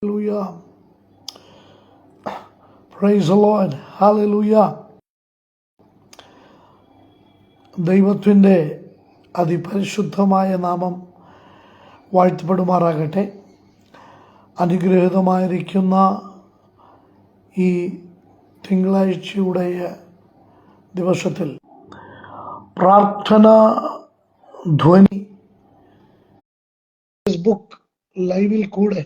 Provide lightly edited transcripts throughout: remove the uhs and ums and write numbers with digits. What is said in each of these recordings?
Hallelujah. Praise the Lord. Hallelujah. ദൈവത്തിൻ്റെ അതിപരിശുദ്ധമായ നാമം വാഴ്ത്തപ്പെടുമാറാകട്ടെ. അനുഗ്രഹീതമായിരിക്കുന്ന ഈ തിങ്കളാഴ്ചയുടെ ദിവസത്തിൽ പ്രാർത്ഥന ധ്വനി ഫേസ്ബുക്ക് ലൈവിൽ കൂടെ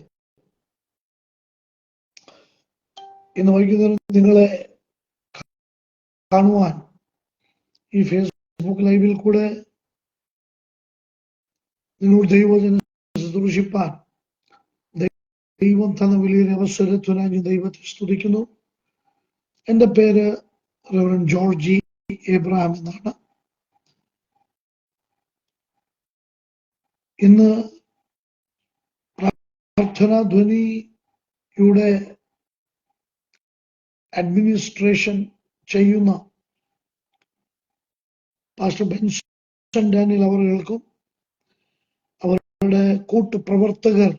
ഇന്ന് വൈകുന്നേരം നിങ്ങളെ കാണുവാൻ ഈ ഫേസ്ബുക്ക് ലൈവിൽ കൂടെ നിങ്ങളോട് ദൈവവചനം ശുശ്രൂഷിപ്പാൻ ദൈവം തന്ന വലിയൊരു അവസരത്തിനായി ദൈവത്തെ സ്തുതിക്കുന്നു. എൻ്റെ പേര് റെവറൻഡ് ജോർജി എബ്രഹാം എന്നാണ്. ഇന്ന് പ്രാർത്ഥനാ ധ്വനിയുടെ അഡ്മിനിസ്ട്രേഷൻ ചെയ്യുന്ന പാസ്റ്റർ ബെൻസൺ ഡാനിയൽ അവர்களுക്കും അവരുടെ കൂട്ടുപ്രവർത്തകർ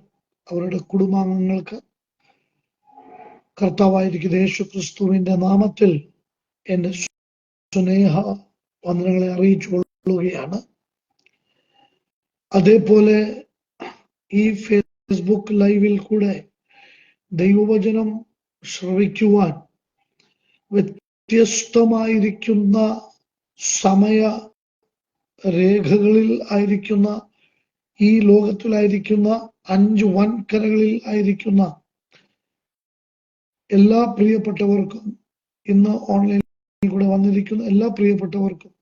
അവരുടെ കുടുംബാംഗങ്ങൾക്ക് കർത്താവായിരിക്കുന്ന യേശു ക്രിസ്തുവിന്റെ നാമത്തിൽ എൻ്റെ സ്നേഹ വന്ദനങ്ങളെ അറിയിച്ചുകൊള്ളുകയാണ്. അതേപോലെ ഈ ഫേസ്ബുക്ക് ലൈവിൽ കൂടെ ദൈവവചനം ശ്രവിക്കുവാൻ വ്യത്യസ്തമായിരിക്കുന്ന സമയ രേഖകളിൽ ആയിരിക്കുന്ന ഈ ലോകത്തിലായിരിക്കുന്ന 5 വൻകരകളിൽ ആയിരിക്കുന്ന എല്ലാ പ്രിയപ്പെട്ടവർക്കും, ഇന്ന് ഓൺലൈനിൽ കൂടെ വന്നിരിക്കുന്ന എല്ലാ പ്രിയപ്പെട്ടവർക്കും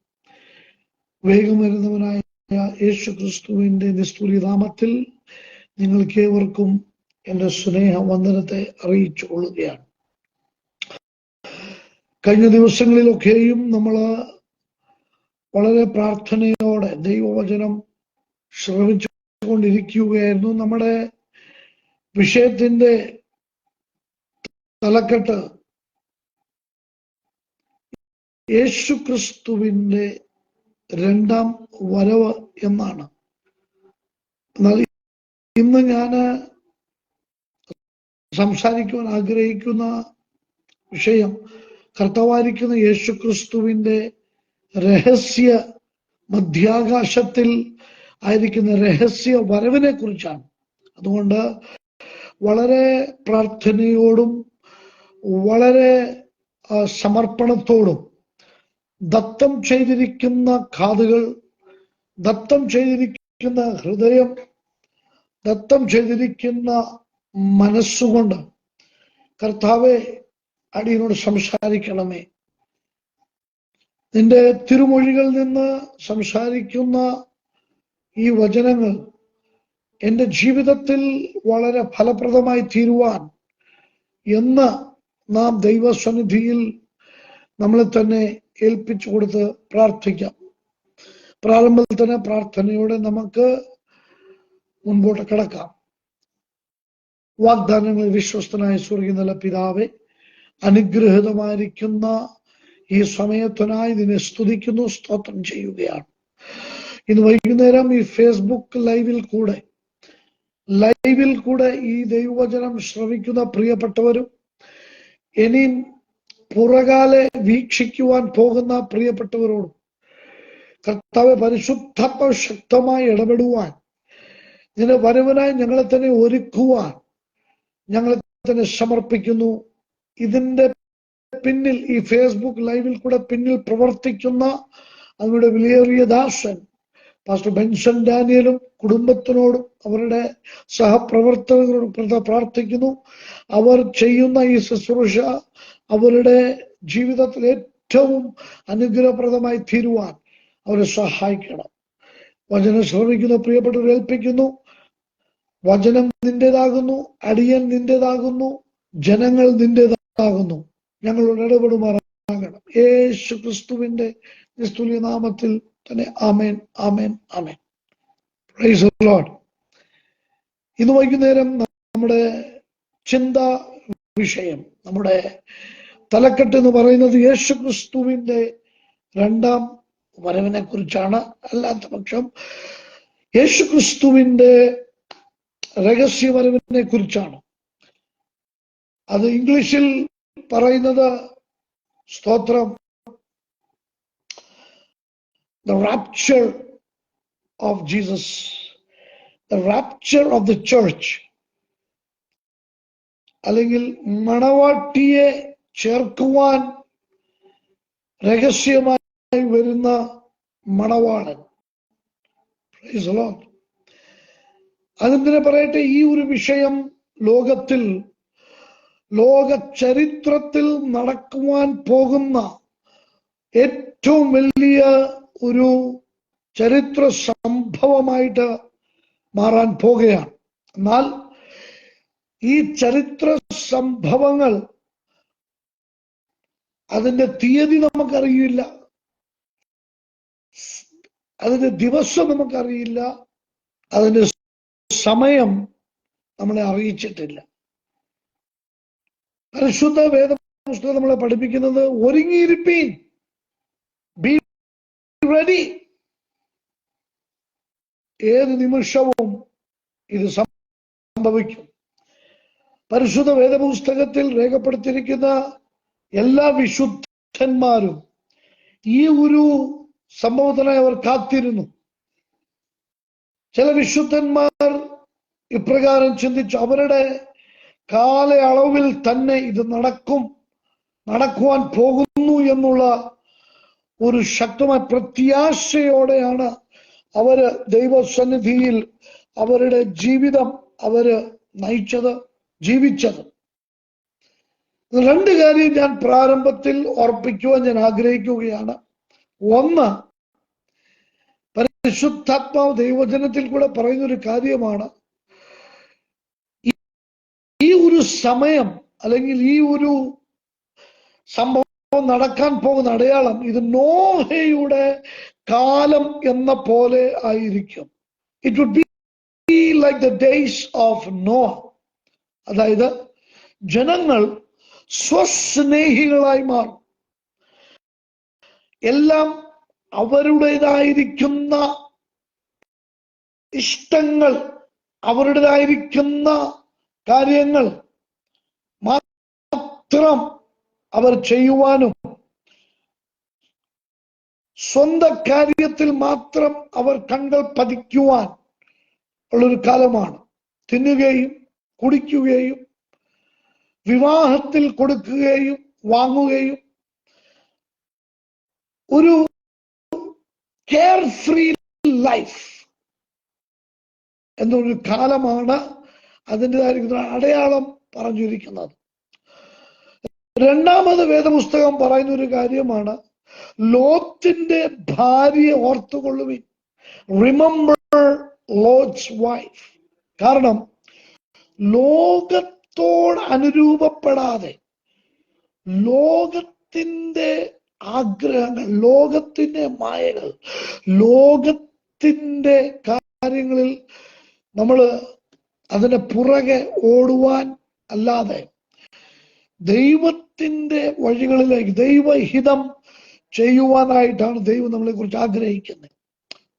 വേഗം വരുന്നവനായ യേശു ക്രിസ്തുവിന്റെ നിസ്തുല്യ നാമത്തിൽ നിങ്ങൾക്ക് ഏവർക്കും എൻ്റെ സ്നേഹ വന്ദനത്തെ അറിയിച്ചു കൊള്ളുകയാണ്. കഴിഞ്ഞ ദിവസങ്ങളിലൊക്കെയും നമ്മൾ വളരെ പ്രാർത്ഥനയോടെ ദൈവവചനം ശ്രവിച്ചുകൊണ്ടിരിക്കുകയായിരുന്നു. നമ്മുടെ വിഷയത്തിന്റെ തലക്കെട്ട് യേശു ക്രിസ്തുവിന്റെ രണ്ടാം വരവ് എന്നാണ്. എന്നാൽ ഇന്ന് ഞാൻ സംസാരിക്കുവാൻ ആഗ്രഹിക്കുന്ന വിഷയം കർത്താവായിരിക്കുന്ന യേശു ക്രിസ്തുവിന്റെ രഹസ്യ മധ്യാകാശത്തിൽ ആയിരിക്കുന്ന രഹസ്യ വരവിനെ കുറിച്ചാണ്. അതുകൊണ്ട് വളരെ പ്രാർത്ഥനയോടും വളരെ സമർപ്പണത്തോടും ദത്തം ചെയ്തിരിക്കുന്ന കാതുകൾ, ദത്തം ചെയ്തിരിക്കുന്ന ഹൃദയം, ദത്തം ചെയ്തിരിക്കുന്ന മനസ്സുകൊണ്ട് കർത്താവെ അടിയനോട് സംസാരിക്കണമേ. നിന്റെ തിരുമൊഴികളിൽ നിന്ന് സംസാരിക്കുന്ന ഈ വചനങ്ങൾ എൻ്റെ ജീവിതത്തിൽ വളരെ ഫലപ്രദമായി തീരുവാൻ എന്ന് നാം ദൈവസന്നിധിയിൽ നമ്മളെ തന്നെ ഏൽപ്പിച്ചു കൊടുത്ത് പ്രാർത്ഥിക്കാം. പ്രാരംഭത്തിൽ തന്നെ പ്രാർത്ഥനയോടെ നമുക്ക് മുൻപോട്ട് കടക്കാം. വാഗ്ദാനങ്ങളിൽ വിശ്വസ്തനായ സ്വർഗീയ നല്ല പിതാവേ, അനുഗ്രഹീതമായിരിക്കുന്ന ഈ സമയത്തിനായി നിന്നെ സ്തുതിക്കുന്നു, സ്തോത്രം ചെയ്യുകയാണ്. ഇന്ന് വൈകുന്നേരം ഈ ഫേസ്ബുക്ക് ലൈവിൽ കൂടെ ഈ ദൈവവചനം ശ്രവിക്കുന്ന പ്രിയപ്പെട്ടവരും ഇനിയും പുറകാലെ വീക്ഷിക്കുവാൻ പോകുന്ന പ്രിയപ്പെട്ടവരോടും കർത്താവെ പരിശുദ്ധാത്മ ശക്തമായി ഇടപെടുവാൻ, നിന്റെ വരവിനായി ഞങ്ങളെ തന്നെ ഒരുക്കുവാൻ ഞങ്ങളെ തന്നെ സമർപ്പിക്കുന്നു. ഇതിന്റെ പിന്നിൽ, ഈ ഫേസ്ബുക്ക് ലൈവിൽ കൂടെ പിന്നിൽ പ്രവർത്തിക്കുന്ന അവരുടെ വിലയേറിയ ദാസൻ പാസ്റ്റർ ബെൻസൺ ഡാനിയലും കുടുംബത്തിനോടും അവരുടെ സഹപ്രവർത്തകരോടും പ്രാർത്ഥിക്കുന്നു. അവർ ചെയ്യുന്ന ഈ ശുശ്രൂഷ അവരുടെ ജീവിതത്തിൽ ഏറ്റവും അനുഗ്രഹപ്രദമായി തീരുവാൻ അവരെ സഹായിക്കണം. വചനം ശ്രമിക്കുന്ന പ്രിയപ്പെട്ടവർ ഏൽപ്പിക്കുന്നു. വചനം നിന്റേതാകുന്നു, അടിയൻ നിന്റേതാകുന്നു, ജനങ്ങൾ നിന്റേതാകുന്നു. ഞങ്ങളോട് ഇടപെടുമാറാകണം. യേശു ക്രിസ്തുവിന്റെ നിസ്തുല്യ നാമത്തിൽ തന്നെ ആമേൻ, ആമേൻ, ആമേൻ. Praise the Lord. ഇന്ന് വൈകുന്നേരം നമ്മുടെ ചിന്താ വിഷയം, നമ്മുടെ തലക്കെട്ട് എന്ന് പറയുന്നത് യേശു ക്രിസ്തുവിന്റെ രണ്ടാം വരവിനെ കുറിച്ചാണ്. അല്ലാത്ത പക്ഷം യേശു ക്രിസ്തുവിന്റെ രഹസ്യ വരവിനെ കുറിച്ചാണ്. അത് ഇംഗ്ലീഷിൽ പറയുന്നത് സ്തോത്രം the rapture of Jesus, the rapture of the church, അല്ലെങ്കിൽ മണവാട്ടിയെ ചേർക്കുവാൻ രഹസ്യമായി വരുന്ന മണവാളൻ. Price the Lord. അതെന്തിനെ പറയട്ടെ, ഈ ഒരു വിഷയം ലോകത്തിൽ, ലോക ചരിത്രത്തിൽ നടക്കുവാൻ പോകുന്ന ഏറ്റവും വലിയ ഒരു ചരിത്ര സംഭവമായിട്ട് മാറാൻ പോകുകയാണ്. എന്നാൽ ഈ ചരിത്ര സംഭവങ്ങൾ, അതിന്റെ തീയതി നമുക്കറിയില്ല, അതിന്റെ ദിവസം നമുക്കറിയില്ല, അതിന്റെ സമയം നമ്മളെ അറിയിച്ചിട്ടില്ല. പരിശുദ്ധ വേദപുസ്തകം നമ്മളെ പഠിപ്പിക്കുന്നത് ഒരുങ്ങിയിരിപ്പീൻ, ബി റെഡി. ഏത് നിമിഷവും ഇത് സംഭവിക്കും. പരിശുദ്ധ വേദപുസ്തകത്തിൽ രേഖപ്പെടുത്തിയിരിക്കുന്ന എല്ലാ വിശുദ്ധന്മാരും ഈ ഒരു സംഭവത്തിനായി അവർ കാത്തിരുന്നു. ചില വിശുദ്ധന്മാർ ഇപ്രകാരം ചിന്തിച്ചു, അവരുടെ കാലയളവിൽ തന്നെ ഇത് നടക്കുവാൻ പോകുന്നു എന്നുള്ള ഒരു ശക്തമായ പ്രത്യാശയോടെയാണ് അവര് ദൈവസന്നിധിയിൽ അവരുടെ ജീവിതം അവര് നയിച്ചത്, ജീവിച്ചത്. രണ്ട് കാര്യം ഞാൻ പ്രാരംഭത്തിൽ ഓർപ്പിക്കുവാൻ ഞാൻ ആഗ്രഹിക്കുകയാണ്. ഒന്ന്, പരിശുദ്ധാത്മാവ് ദൈവജനത്തിൽ കൂടെ പറയുന്ന ഒരു കാര്യമാണ്, ഈ ഒരു സമയം അല്ലെങ്കിൽ ഈ ഒരു സംഭവം നടക്കാൻ പോകുന്ന അടയാളം ഇത് നോഹയുടെ കാലം എന്ന പോലെ ആയിരിക്കും. It would be like the days of Noah. അതായത് ജനങ്ങൾ സ്വസ്നേഹികളായി മാറും. എല്ലാം അവരുടേതായിരിക്കുന്ന ഇഷ്ടങ്ങൾ, അവരുടേതായിരിക്കുന്ന കാര്യങ്ങൾ മാത്രം അവർ ചെയ്യുവാനും സ്വന്തം കാര്യത്തിൽ മാത്രം അവർ കണ്ണുകൾ പതിക്കുവാൻ ഉള്ളൊരു കാലമാണ്. തിന്നുകയും കുടിക്കുകയും വിവാഹത്തിൽ കൊടുക്കുകയും വാങ്ങുകയും ഒരു കെയർ ഫ്രീ ലൈഫ് എന്നൊരു കാലമാണ് അതിൻ്റെതായിരിക്കുന്ന അടയാളം പറഞ്ഞിരിക്കുന്നത്. രണ്ടാമത് വേദപുസ്തകം പറയുന്ന ഒരു കാര്യമാണ്, ലോത്തിന്റെ ഭാര്യയെ ഓർത്തുകൊള്ളുവിൻ. Remember lots wife. കാരണം ലോകത്തോട് അനുരൂപപ്പെടാതെ, ലോകത്തിന്റെ ആഗ്രഹങ്ങൾ, ലോകത്തിന്റെ മായകൾ, ലോകത്തിന്റെ കാര്യങ്ങളിൽ നമ്മൾ അതിന് പുറകെ ഓടുവാൻ അല്ലാതെ ദൈവത്തിന്റെ വഴികളിലേക്ക്, ദൈവഹിതം ചെയ്യുവാനായിട്ടാണ് ദൈവം നമ്മളെ കുറിച്ച് ആഗ്രഹിക്കുന്നത്.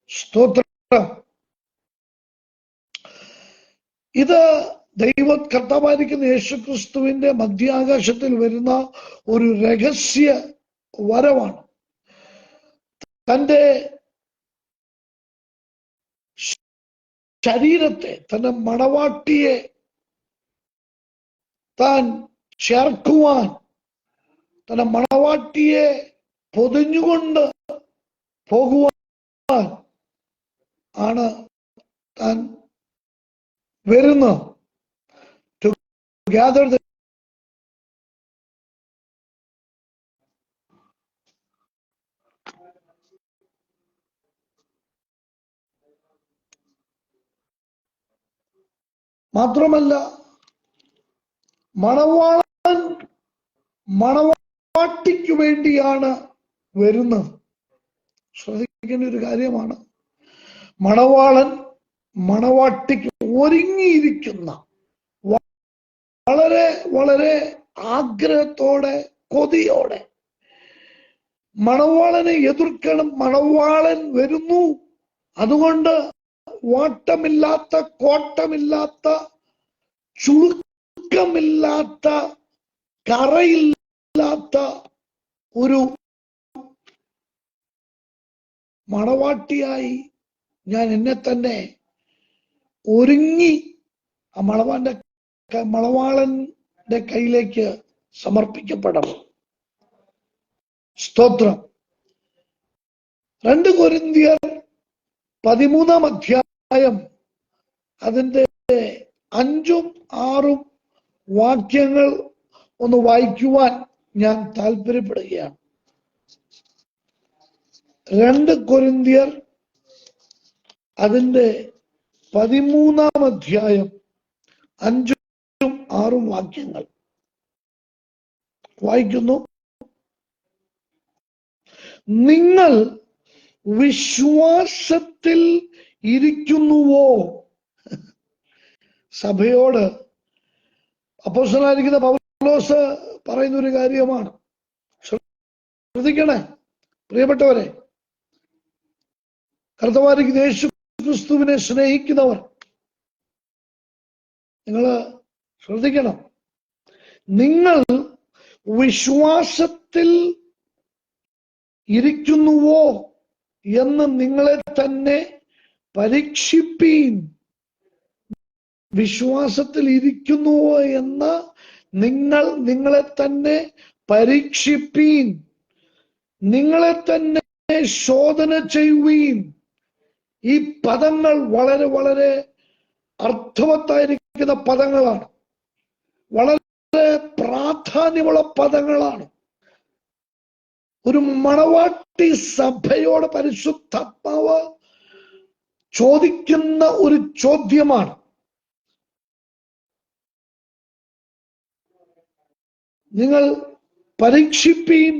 സ്തോത്രം. ഇത് കർത്താവായിരിക്കുന്ന യേശുക്രിസ്തുവിന്റെ മധ്യാകാശത്തിൽ വരുന്ന ഒരു രഹസ്യ വരവാണ്. തന്റെ ശരീരത്തെ, തന്റെ മണവാട്ടിയെ താൻ ചേർക്കുവാൻ, തന്റെ മണവാട്ടിയെ പൊതിഞ്ഞുകൊണ്ട് പോകുവാൻ ആണ് താൻ വരുന്നത്. To gather the മാത്രമല്ല, മണവാട്ടിക്ക് വേണ്ടിയാണ് വരുന്നത്. ശ്രദ്ധിക്കേണ്ട ഒരു കാര്യമാണ്, മണവാളൻ മണവാട്ടിക്ക് ഒരുങ്ങിയിരിക്കുന്ന, വളരെ വളരെ ആഗ്രഹത്തോടെ, കൊതിയോടെ മണവാളനെ എതിർക്കണം. മണവാളൻ വരുന്നു, അതുകൊണ്ട് വാട്ടമില്ലാത്ത, കോട്ടമില്ലാത്ത, ചുളുക്കമില്ലാത്ത കറയില്ലാത്ത ഒരു മണവാട്ടിയായി ഞാൻ എന്നെ തന്നെ ഒരുങ്ങി ആ മണവാളന്റെ കയ്യിലേക്ക് സമർപ്പിക്കപ്പെടണം. സ്തോത്രം. 2 കൊരിന്ത്യർ 13 അധ്യായം അതിന്റെ 5ഉം 6ഉം വാക്യങ്ങൾ ഒന്ന് വായിക്കുവാൻ ഞാൻ താല്പര്യപ്പെടുകയാണ്. 2 കൊരിന്ത്യർ അതിന്റെ 13 അധ്യായം 5ഉം 6ഉം വാക്യങ്ങൾ വായിക്കുന്നു. നിങ്ങൾ വിശ്വാസത്തിൽ ഇരിക്കുന്നുവോ? സഭയോട് അപ്പോസ്തലനായിരിക്കുന്ന പൗലോസ് പറയുന്ന ഒരു കാര്യമാണ്. ശ്രദ്ധിക്കണേ പ്രിയപ്പെട്ടവരെ, കർത്താവായിരിക്കുന്ന യേശു ക്രിസ്തുവിനെ സ്നേഹിക്കുന്നവർ നിങ്ങൾ ശ്രദ്ധിക്കണം. നിങ്ങൾ വിശ്വാസത്തിൽ ഇരിക്കുന്നുവോ എന്ന് നിങ്ങളെ തന്നെ പരീക്ഷിപ്പീൻ. വിശ്വാസത്തിൽ ഇരിക്കുന്നുവോ എന്ന് നിങ്ങളെ തന്നെ പരീക്ഷിപ്പീൻ. നിങ്ങളെ തന്നെ ശോധന ചെയ്യുവീൻ. ഈ പദങ്ങൾ വളരെ വളരെ അർത്ഥവത്തായിരിക്കുന്ന പദങ്ങളാണ്. വളരെ പ്രാധാന്യമുള്ള പദങ്ങളാണ്. ഒരു മണവാട്ടി സഭയോട് പരിശുദ്ധാത്മാവ് ചോദിക്കുന്ന ഒരു ചോദ്യമാണ്. നിങ്ങൾ പരീക്ഷിപ്പീൻ,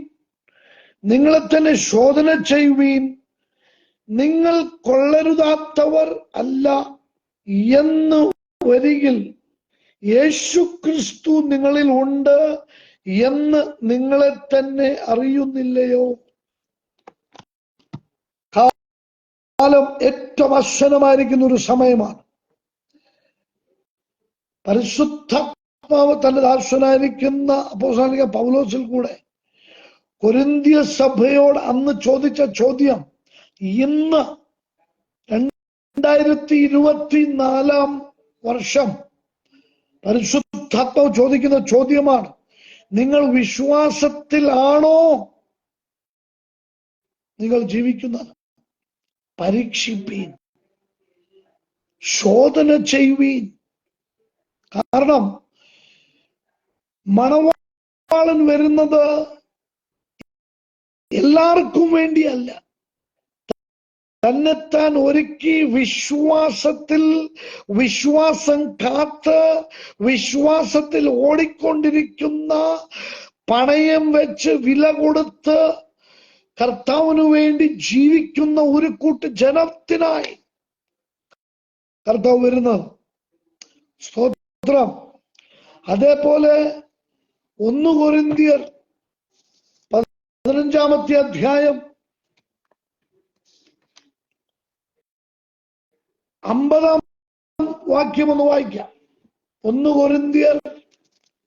നിങ്ങളെ തന്നെ ശോധന ചെയ്യുവീൻ, നിങ്ങൾ കൊള്ളരുതാത്തവർ അല്ല എന്ന് വരികിൽ യേശു ക്രിസ്തു നിങ്ങളിൽ ഉണ്ട് എന്ന് നിങ്ങളെ തന്നെ അറിയുന്നില്ലയോ? കാലം ഏറ്റവും അശ്വനമായിരിക്കുന്ന ഒരു സമയമാണ്. പരിശുദ്ധാത്മാവ് തന്റെ ദാസനായിരിക്കുന്ന അപ്പോസ്തലനായ പൗലോസിൽ കൂടെ കൊരിന്ത്യ സഭയോട് അന്ന് ചോദിച്ച ചോദ്യം ഇന്ന് 2024 വർഷം പരിശുദ്ധാത്മാവ് ചോദിക്കുന്ന ചോദ്യമാണ്. നിങ്ങൾ വിശ്വാസത്തിലാണോ നിങ്ങൾ ജീവിക്കുന്നത്? പരീക്ഷിപ്പീൻ, ശോധന ചെയ്യുവീൻ. കാരണം മണവാളൻ വരുന്നത് എല്ലാവർക്കും വേണ്ടിയല്ല. തന്നെത്താൻ ഒരുക്കി വിശ്വാസം കാത്ത് വിശ്വാസത്തിൽ ഓടിക്കൊണ്ടിരിക്കുന്ന, പണയം വെച്ച് വില കൊടുത്ത് കർത്താവിനു വേണ്ടി ജീവിക്കുന്ന ഒരു കൂട്ട് ജനത്തിനായി കർത്താവ് വരുന്നത്. സ്തോത്രം. അതേപോലെ 1 കൊരിന്ത്യർ 15 അധ്യായം 50 വാക്യം ഒന്ന് വായിക്കാം. 1 കൊരിന്ത്യർ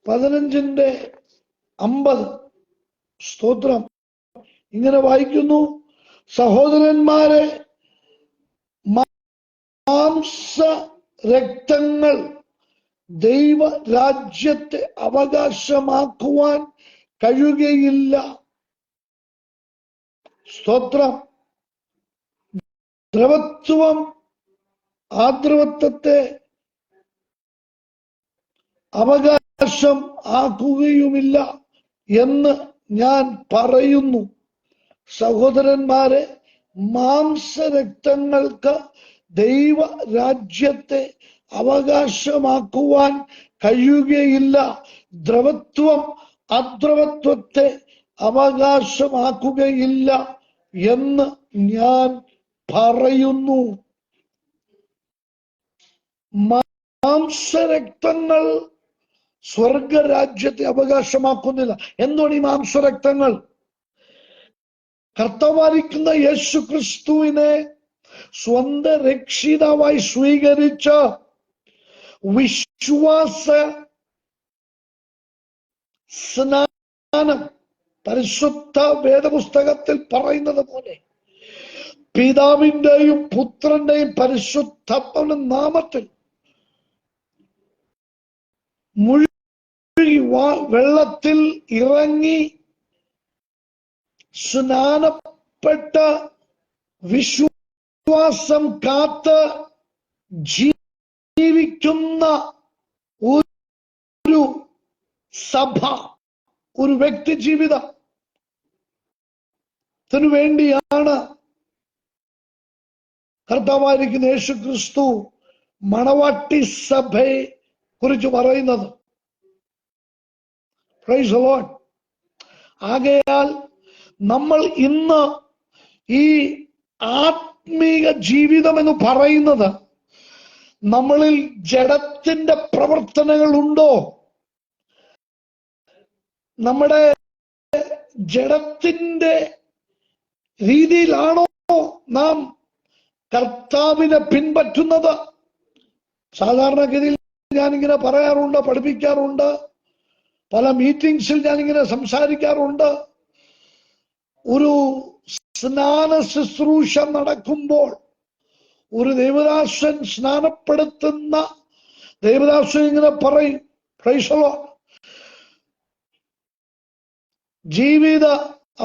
15:50. സ്തോത്രം. ഇങ്ങനെ വായിക്കുന്നു: സഹോദരന്മാരെ, മാംസ രക്തങ്ങൾ ദൈവരാജ്യത്തെ അവകാശമാക്കുവാൻ കഴിയുകയില്ല. സ്തോത്രം. ദ്രവത്വം ആദ്രവത്വത്തെ അവകാശം ആക്കുകയുമില്ല എന്ന് ഞാൻ പറയുന്നു. സഹോദരന്മാരെ, മാംസരക്തങ്ങൾക്ക് ദൈവരാജ്യത്തെ അവകാശമാക്കുവാൻ കഴിയുകയില്ല. ദ്രവത്വം അദ്രവത്വത്തെ അവകാശമാക്കുകയില്ല എന്ന് ഞാൻ പറയുന്നു. മാംസരക്തങ്ങൾ സ്വർഗരാജ്യത്തെ അവകാശമാക്കുന്നില്ല. എന്താണ് ഈ മാംസരക്തങ്ങൾ? കർത്താവായിരിക്കുന്ന യേശു ക്രിസ്തുവിനെ സ്വന്തം രക്ഷിതാവായി സ്വീകരിച്ച വിശ്വാസ സ്നാനം പരിശുദ്ധ വേദപുസ്തകത്തിൽ പറയുന്നത് പോലെ പിതാവിന്റെയും പുത്രന്റെയും പരിശുദ്ധാത്മാവിന്റെ നാമത്തിൽ മുഴുകി വെള്ളത്തിൽ ഇറങ്ങി സ്നാനപ്പെട്ട വിശ്വാസം കാത്ത് ജീവിക്കുന്ന ഒരു സഭ, ഒരു വ്യക്തി ജീവിതത്തിനു വേണ്ടിയാണ് കർത്താവായിരിക്കുന്ന യേശു ക്രിസ്തു മണവാട്ടി സഭയെ കുറിച്ച് പറയുന്നത്. Price the Lord. ആകയാൽ നമ്മൾ ഇന്ന് ഈ ആത്മീക ജീവിതം എന്ന് പറയുന്നത് നമ്മളിൽ ജഡത്തിന്റെ പ്രവർത്തനങ്ങൾ ഉണ്ടോ? നമ്മുടെ ജഡത്തിന്റെ രീതിയിലാണോ നാം കർത്താവിനെ പിൻപറ്റുന്നത്? സാധാരണഗതിയിൽ ഞാനിങ്ങനെ പറയാറുണ്ട്, പഠിപ്പിക്കാറുണ്ട്, പല മീറ്റിംഗ്സിൽ ഞാനിങ്ങനെ സംസാരിക്കാറുണ്ട്. ഒരു സ്നാന ശുശ്രൂഷ നടക്കുമ്പോൾ ഒരു ദേവദാസൻ സ്നാനപ്പെടുത്തുന്ന ദേവദാസൻ ഇങ്ങനെ പറയും, പ്രൈസ് ദി ലോർഡ്, ജീവിത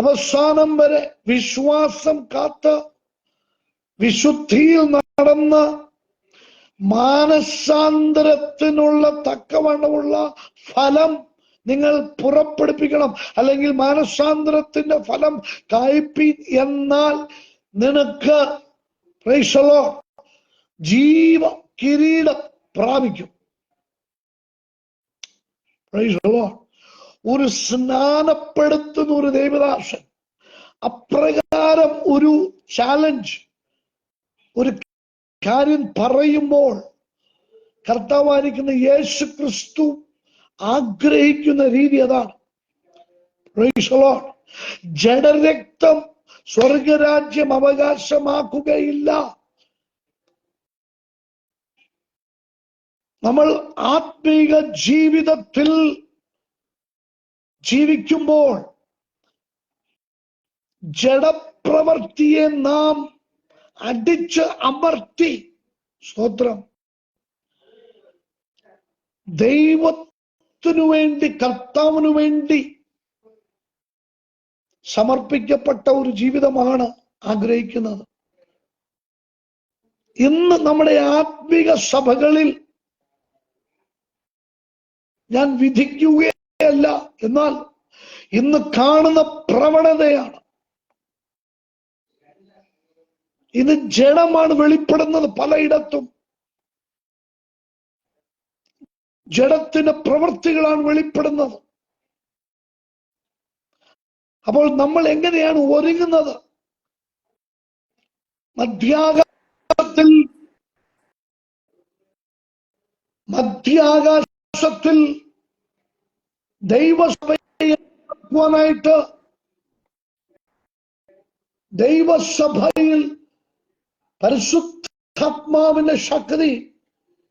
അവസാനം വരെ വിശ്വാസം കാത്ത് വിശുദ്ധിയിൽ നടന്ന് മാനസാന്തരത്തിനുള്ള തക്കവണ്ണമുള്ള ഫലം നിങ്ങൾ പുറപ്പെടുപ്പിക്കണം, അല്ലെങ്കിൽ മാനസാന്തരത്തിന്റെ ഫലം കായ്പി, എന്നാൽ നിനക്ക് പ്രൈസ് ദി ലോർഡ് ജീവ കിരീടം പ്രാപിക്കും. Price the Lord. ഒരു സ്നാനപ്പെടുത്തുന്ന ഒരു ദേവദാസൻ അപ്രകാരം ഒരു ചാലഞ്ച്, ഒരു കാര്യം പറയുമ്പോൾ കർത്താവായിരിക്കുന്ന യേശു ക്രിസ്തു ആഗ്രഹിക്കുന്ന രീതി അതാണ്. Price the Lord. ജഡരക്തം സ്വർഗരാജ്യം അവകാശമാക്കുകയില്ല. നമ്മൾ ആത്മീക ജീവിതത്തിൽ ജീവിക്കുമ്പോൾ ജഡപ്രവൃത്തിയെ നാം അടിച്ച് അമർത്തി, സ്തോത്രം, ദൈവത്തിനു വേണ്ടി, കർത്താവിനു വേണ്ടി സമർപ്പിക്കപ്പെട്ട ഒരു ജീവിതമാണ് ആഗ്രഹിക്കുന്നത്. ഇന്ന് നമ്മുടെ ആത്മീക സഭകളിൽ ഞാൻ വിധിക്കുകയല്ല, എന്നാൽ ഇന്ന് കാണുന്ന പ്രവണതയാണ്, ഇത് ജഡമാണ് വെളിപ്പെടുന്നത്. പലയിടത്തും ജഡത്തിന്റെ പ്രവൃത്തികളാണ് വെളിപ്പെടുന്നത്. അപ്പോൾ നമ്മൾ എങ്ങനെയാണ് ഒരുങ്ങുന്നത്? മധ്യാകാശത്തിൽ ദൈവസഭയായിട്ട് ദൈവസഭയിൽ പരിശുദ്ധാത്മാവിന്റെ ശക്തി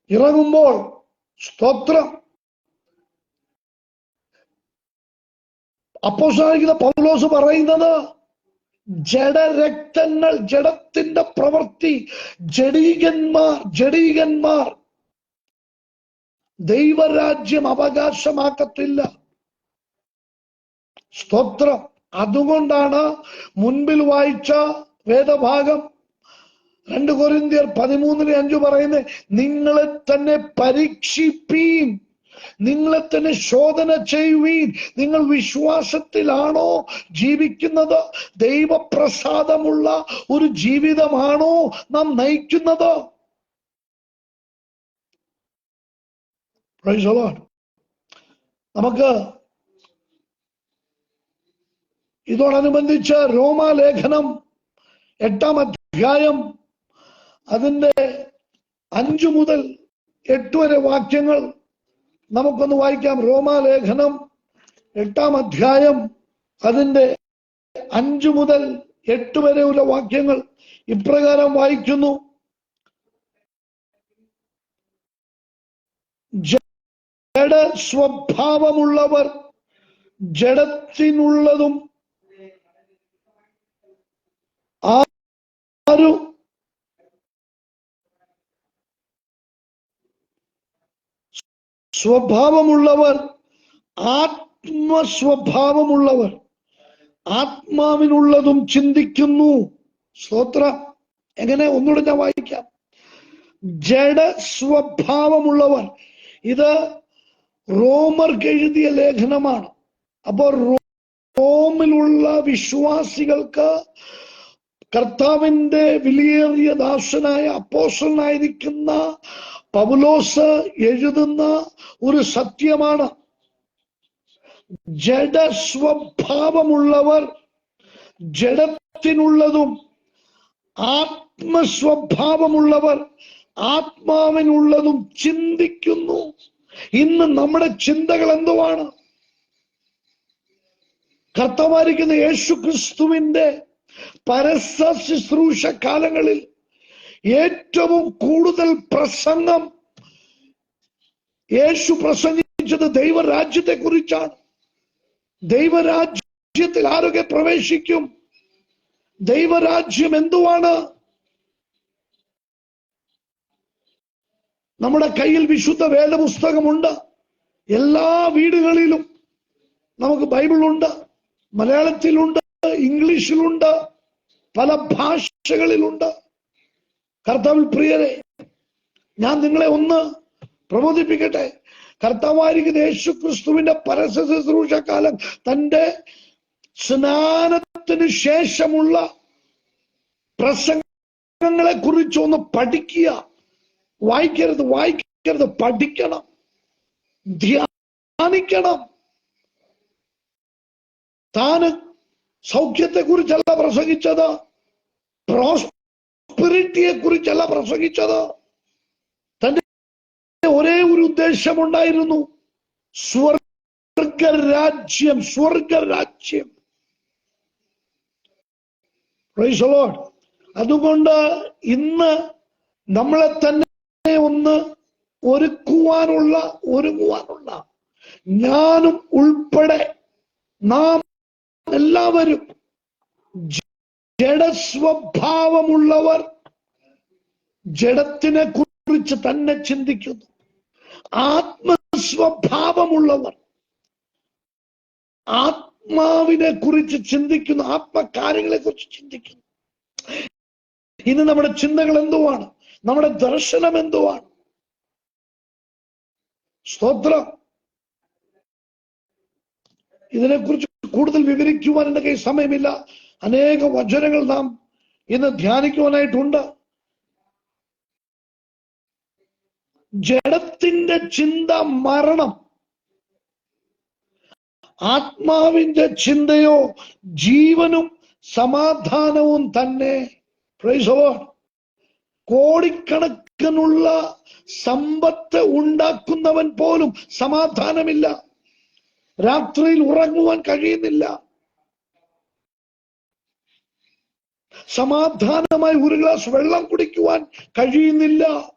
ഇറങ്ങുമ്പോൾ, സ്തോത്രം, അപ്പോസ്തലനായ പൗലോസ് പറയുന്നത് ജഡരക്തങ്ങൾ, ജഡത്തിന്റെ പ്രവൃത്തി, ജഡീകന്മാർ ദൈവരാജ്യം അവകാശമാക്കത്തില്ല. സ്തോത്രം. അതുകൊണ്ടാണ് മുൻപിൽ വായിച്ച വേദഭാഗം 2 കൊരിന്ത്യർ 13:5 പറയുന്നത്, നിങ്ങളെ തന്നെ പരീക്ഷിപ്പീൻ, നിങ്ങളെ തന്നെ ശോധന ചെയ്യുവീൻ, നിങ്ങൾ വിശ്വാസത്തിലാണോ ജീവിക്കുന്നത്? ദൈവപ്രസാദമുള്ള ഒരു ജീവിതമാണോ നാം നയിക്കുന്നത്? Price the Lord. നമുക്ക് ഇതോടനുബന്ധിച്ച് റോമാലേഖനം 8-ാം അധ്യായം അതിന്റെ 5 മുതൽ 8 വരെ വാക്യങ്ങൾ നമുക്കൊന്ന് വായിക്കാം. റോമാലേഖനം 8-ാം അധ്യായം അതിന്റെ 5 മുതൽ 8 വരെയുള്ള വാക്യങ്ങൾ ഇപ്രകാരം വായിക്കുന്നു. ജഡ സ്വഭാവമുള്ളവർ ജഡത്തിനുള്ളതും ആരും സ്വഭാവമുള്ളവർ, ആത്മസ്വഭാവമുള്ളവർ ആത്മാവിനുള്ളതും ചിന്തിക്കുന്നു. സ്തോത്രം. എങ്ങനെ? ഒന്നുകൂടെ ഞാൻ വായിക്കാം. ജഡ സ്വഭാവമുള്ളവർ. ഇത് റോമർക്ക് എഴുതിയ ലേഖനമാണ്. അപ്പോൾ റോമിലുള്ള വിശ്വാസികൾക്ക് കർത്താവിന്റെ വിലയേറിയ ദാസനായ അപ്പോസ്തലനായിരിക്കുന്ന പൗലോസ് എഴുതുന്ന ഒരു സത്യമാണ്. ജഡസ്വഭാവമുള്ളവർ ജഡത്തിനുള്ളതും ആത്മസ്വഭാവമുള്ളവർ ആത്മാവിനുള്ളതും ചിന്തിക്കുന്നു. ഇന്ന് നമ്മുടെ ചിന്തകൾ എന്തുവാണ്? കർത്താവായിരിക്കുന്ന യേശു ക്രിസ്തുവിന്റെ പരസ്യ ശുശ്രൂഷ കാലങ്ങളിൽ ഏറ്റവും കൂടുതൽ പ്രസംഗം യേശു പ്രസംഗിച്ചത് ദൈവരാജ്യത്തെ കുറിച്ചാണ്. ദൈവരാജ്യത്തിൽ ആരൊക്കെ പ്രവേശിക്കും? ദൈവരാജ്യം എന്തുവാണ്? നമ്മുടെ കയ്യിൽ വിശുദ്ധ വേദപുസ്തകമുണ്ട്. എല്ലാ വീടുകളിലും നമുക്ക് ബൈബിളുണ്ട്. മലയാളത്തിലുണ്ട്, ഇംഗ്ലീഷിലുണ്ട്, പല ഭാഷകളിലുണ്ട്. കർത്താവിൽ പ്രിയരെ, ഞാൻ നിങ്ങളെ ഒന്ന് പ്രബോധിപ്പിക്കട്ടെ. കർത്താവായിരിക്കുന്ന യേശു ക്രിസ്തുവിന്റെ പരസ്യ ശുശ്രൂഷ കാലം, തന്റെ സ്നാനത്തിന് ശേഷമുള്ള പ്രസംഗങ്ങളെ കുറിച്ച് ഒന്ന് പഠിക്കുക. വായിക്കരുത്, പഠിക്കണം, ധ്യാനിക്കണം. താന് സൗഖ്യത്തെ കുറിച്ചല്ല പ്രസംഗിച്ചത്, പ്രോസ്പെരിറ്റിയെ കുറിച്ചല്ല പ്രസംഗിച്ചത്. തന്റെ ഒരേ ഒരു ഉദ്ദേശമുണ്ടായിരുന്നു, സ്വർഗരാജ്യം. Price the Lord. അതുകൊണ്ട് ഇന്ന് നമ്മളെ തന്നെ ഒന്ന് ഒരുങ്ങുവാനുള്ള ഞാനും ഉൾപ്പെടെ നാം എല്ലാവരും ജഡസ്വഭാവമുള്ളവർ ജഡത്തിനെ കുറിച്ച് തന്നെ ചിന്തിക്കുന്നു. ആത്മസ്വഭാവമുള്ളവർ ആത്മാവിനെ കുറിച്ച് ചിന്തിക്കുന്നു, ആത്മകാര്യങ്ങളെ കുറിച്ച് ചിന്തിക്കുന്നു. ഇന്ന് നമ്മുടെ ചിന്തകൾ എന്തുവാണ്? നമ്മുടെ ദർശനം എന്തുവാണ്? സ്തോത്രം. ഇതിനെക്കുറിച്ച് കൂടുതൽ വിവരിക്കുവാൻ എന്റെ കയ്യിൽ സമയമില്ല. അനേക വചനങ്ങൾ നാം ഇന്ന് ധ്യാനിക്കുവാനായിട്ടുണ്ട്. ജഡത്തിന്റെ ചിന്ത മരണം, ആത്മാവിന്റെ ചിന്തയോ ജീവനും സമാധാനവും തന്നെ. Praise the Lord. കോടിക്കണക്കിനുള്ള സമ്പത്ത് ഉണ്ടാക്കുന്നവൻ പോലും സമാധാനമില്ല. രാത്രിയിൽ ഉറങ്ങുവാൻ കഴിയുന്നില്ല. സമാധാനമായി ഒരു ഗ്ലാസ് വെള്ളം കുടിക്കുവാൻ കഴിയുന്നില്ല.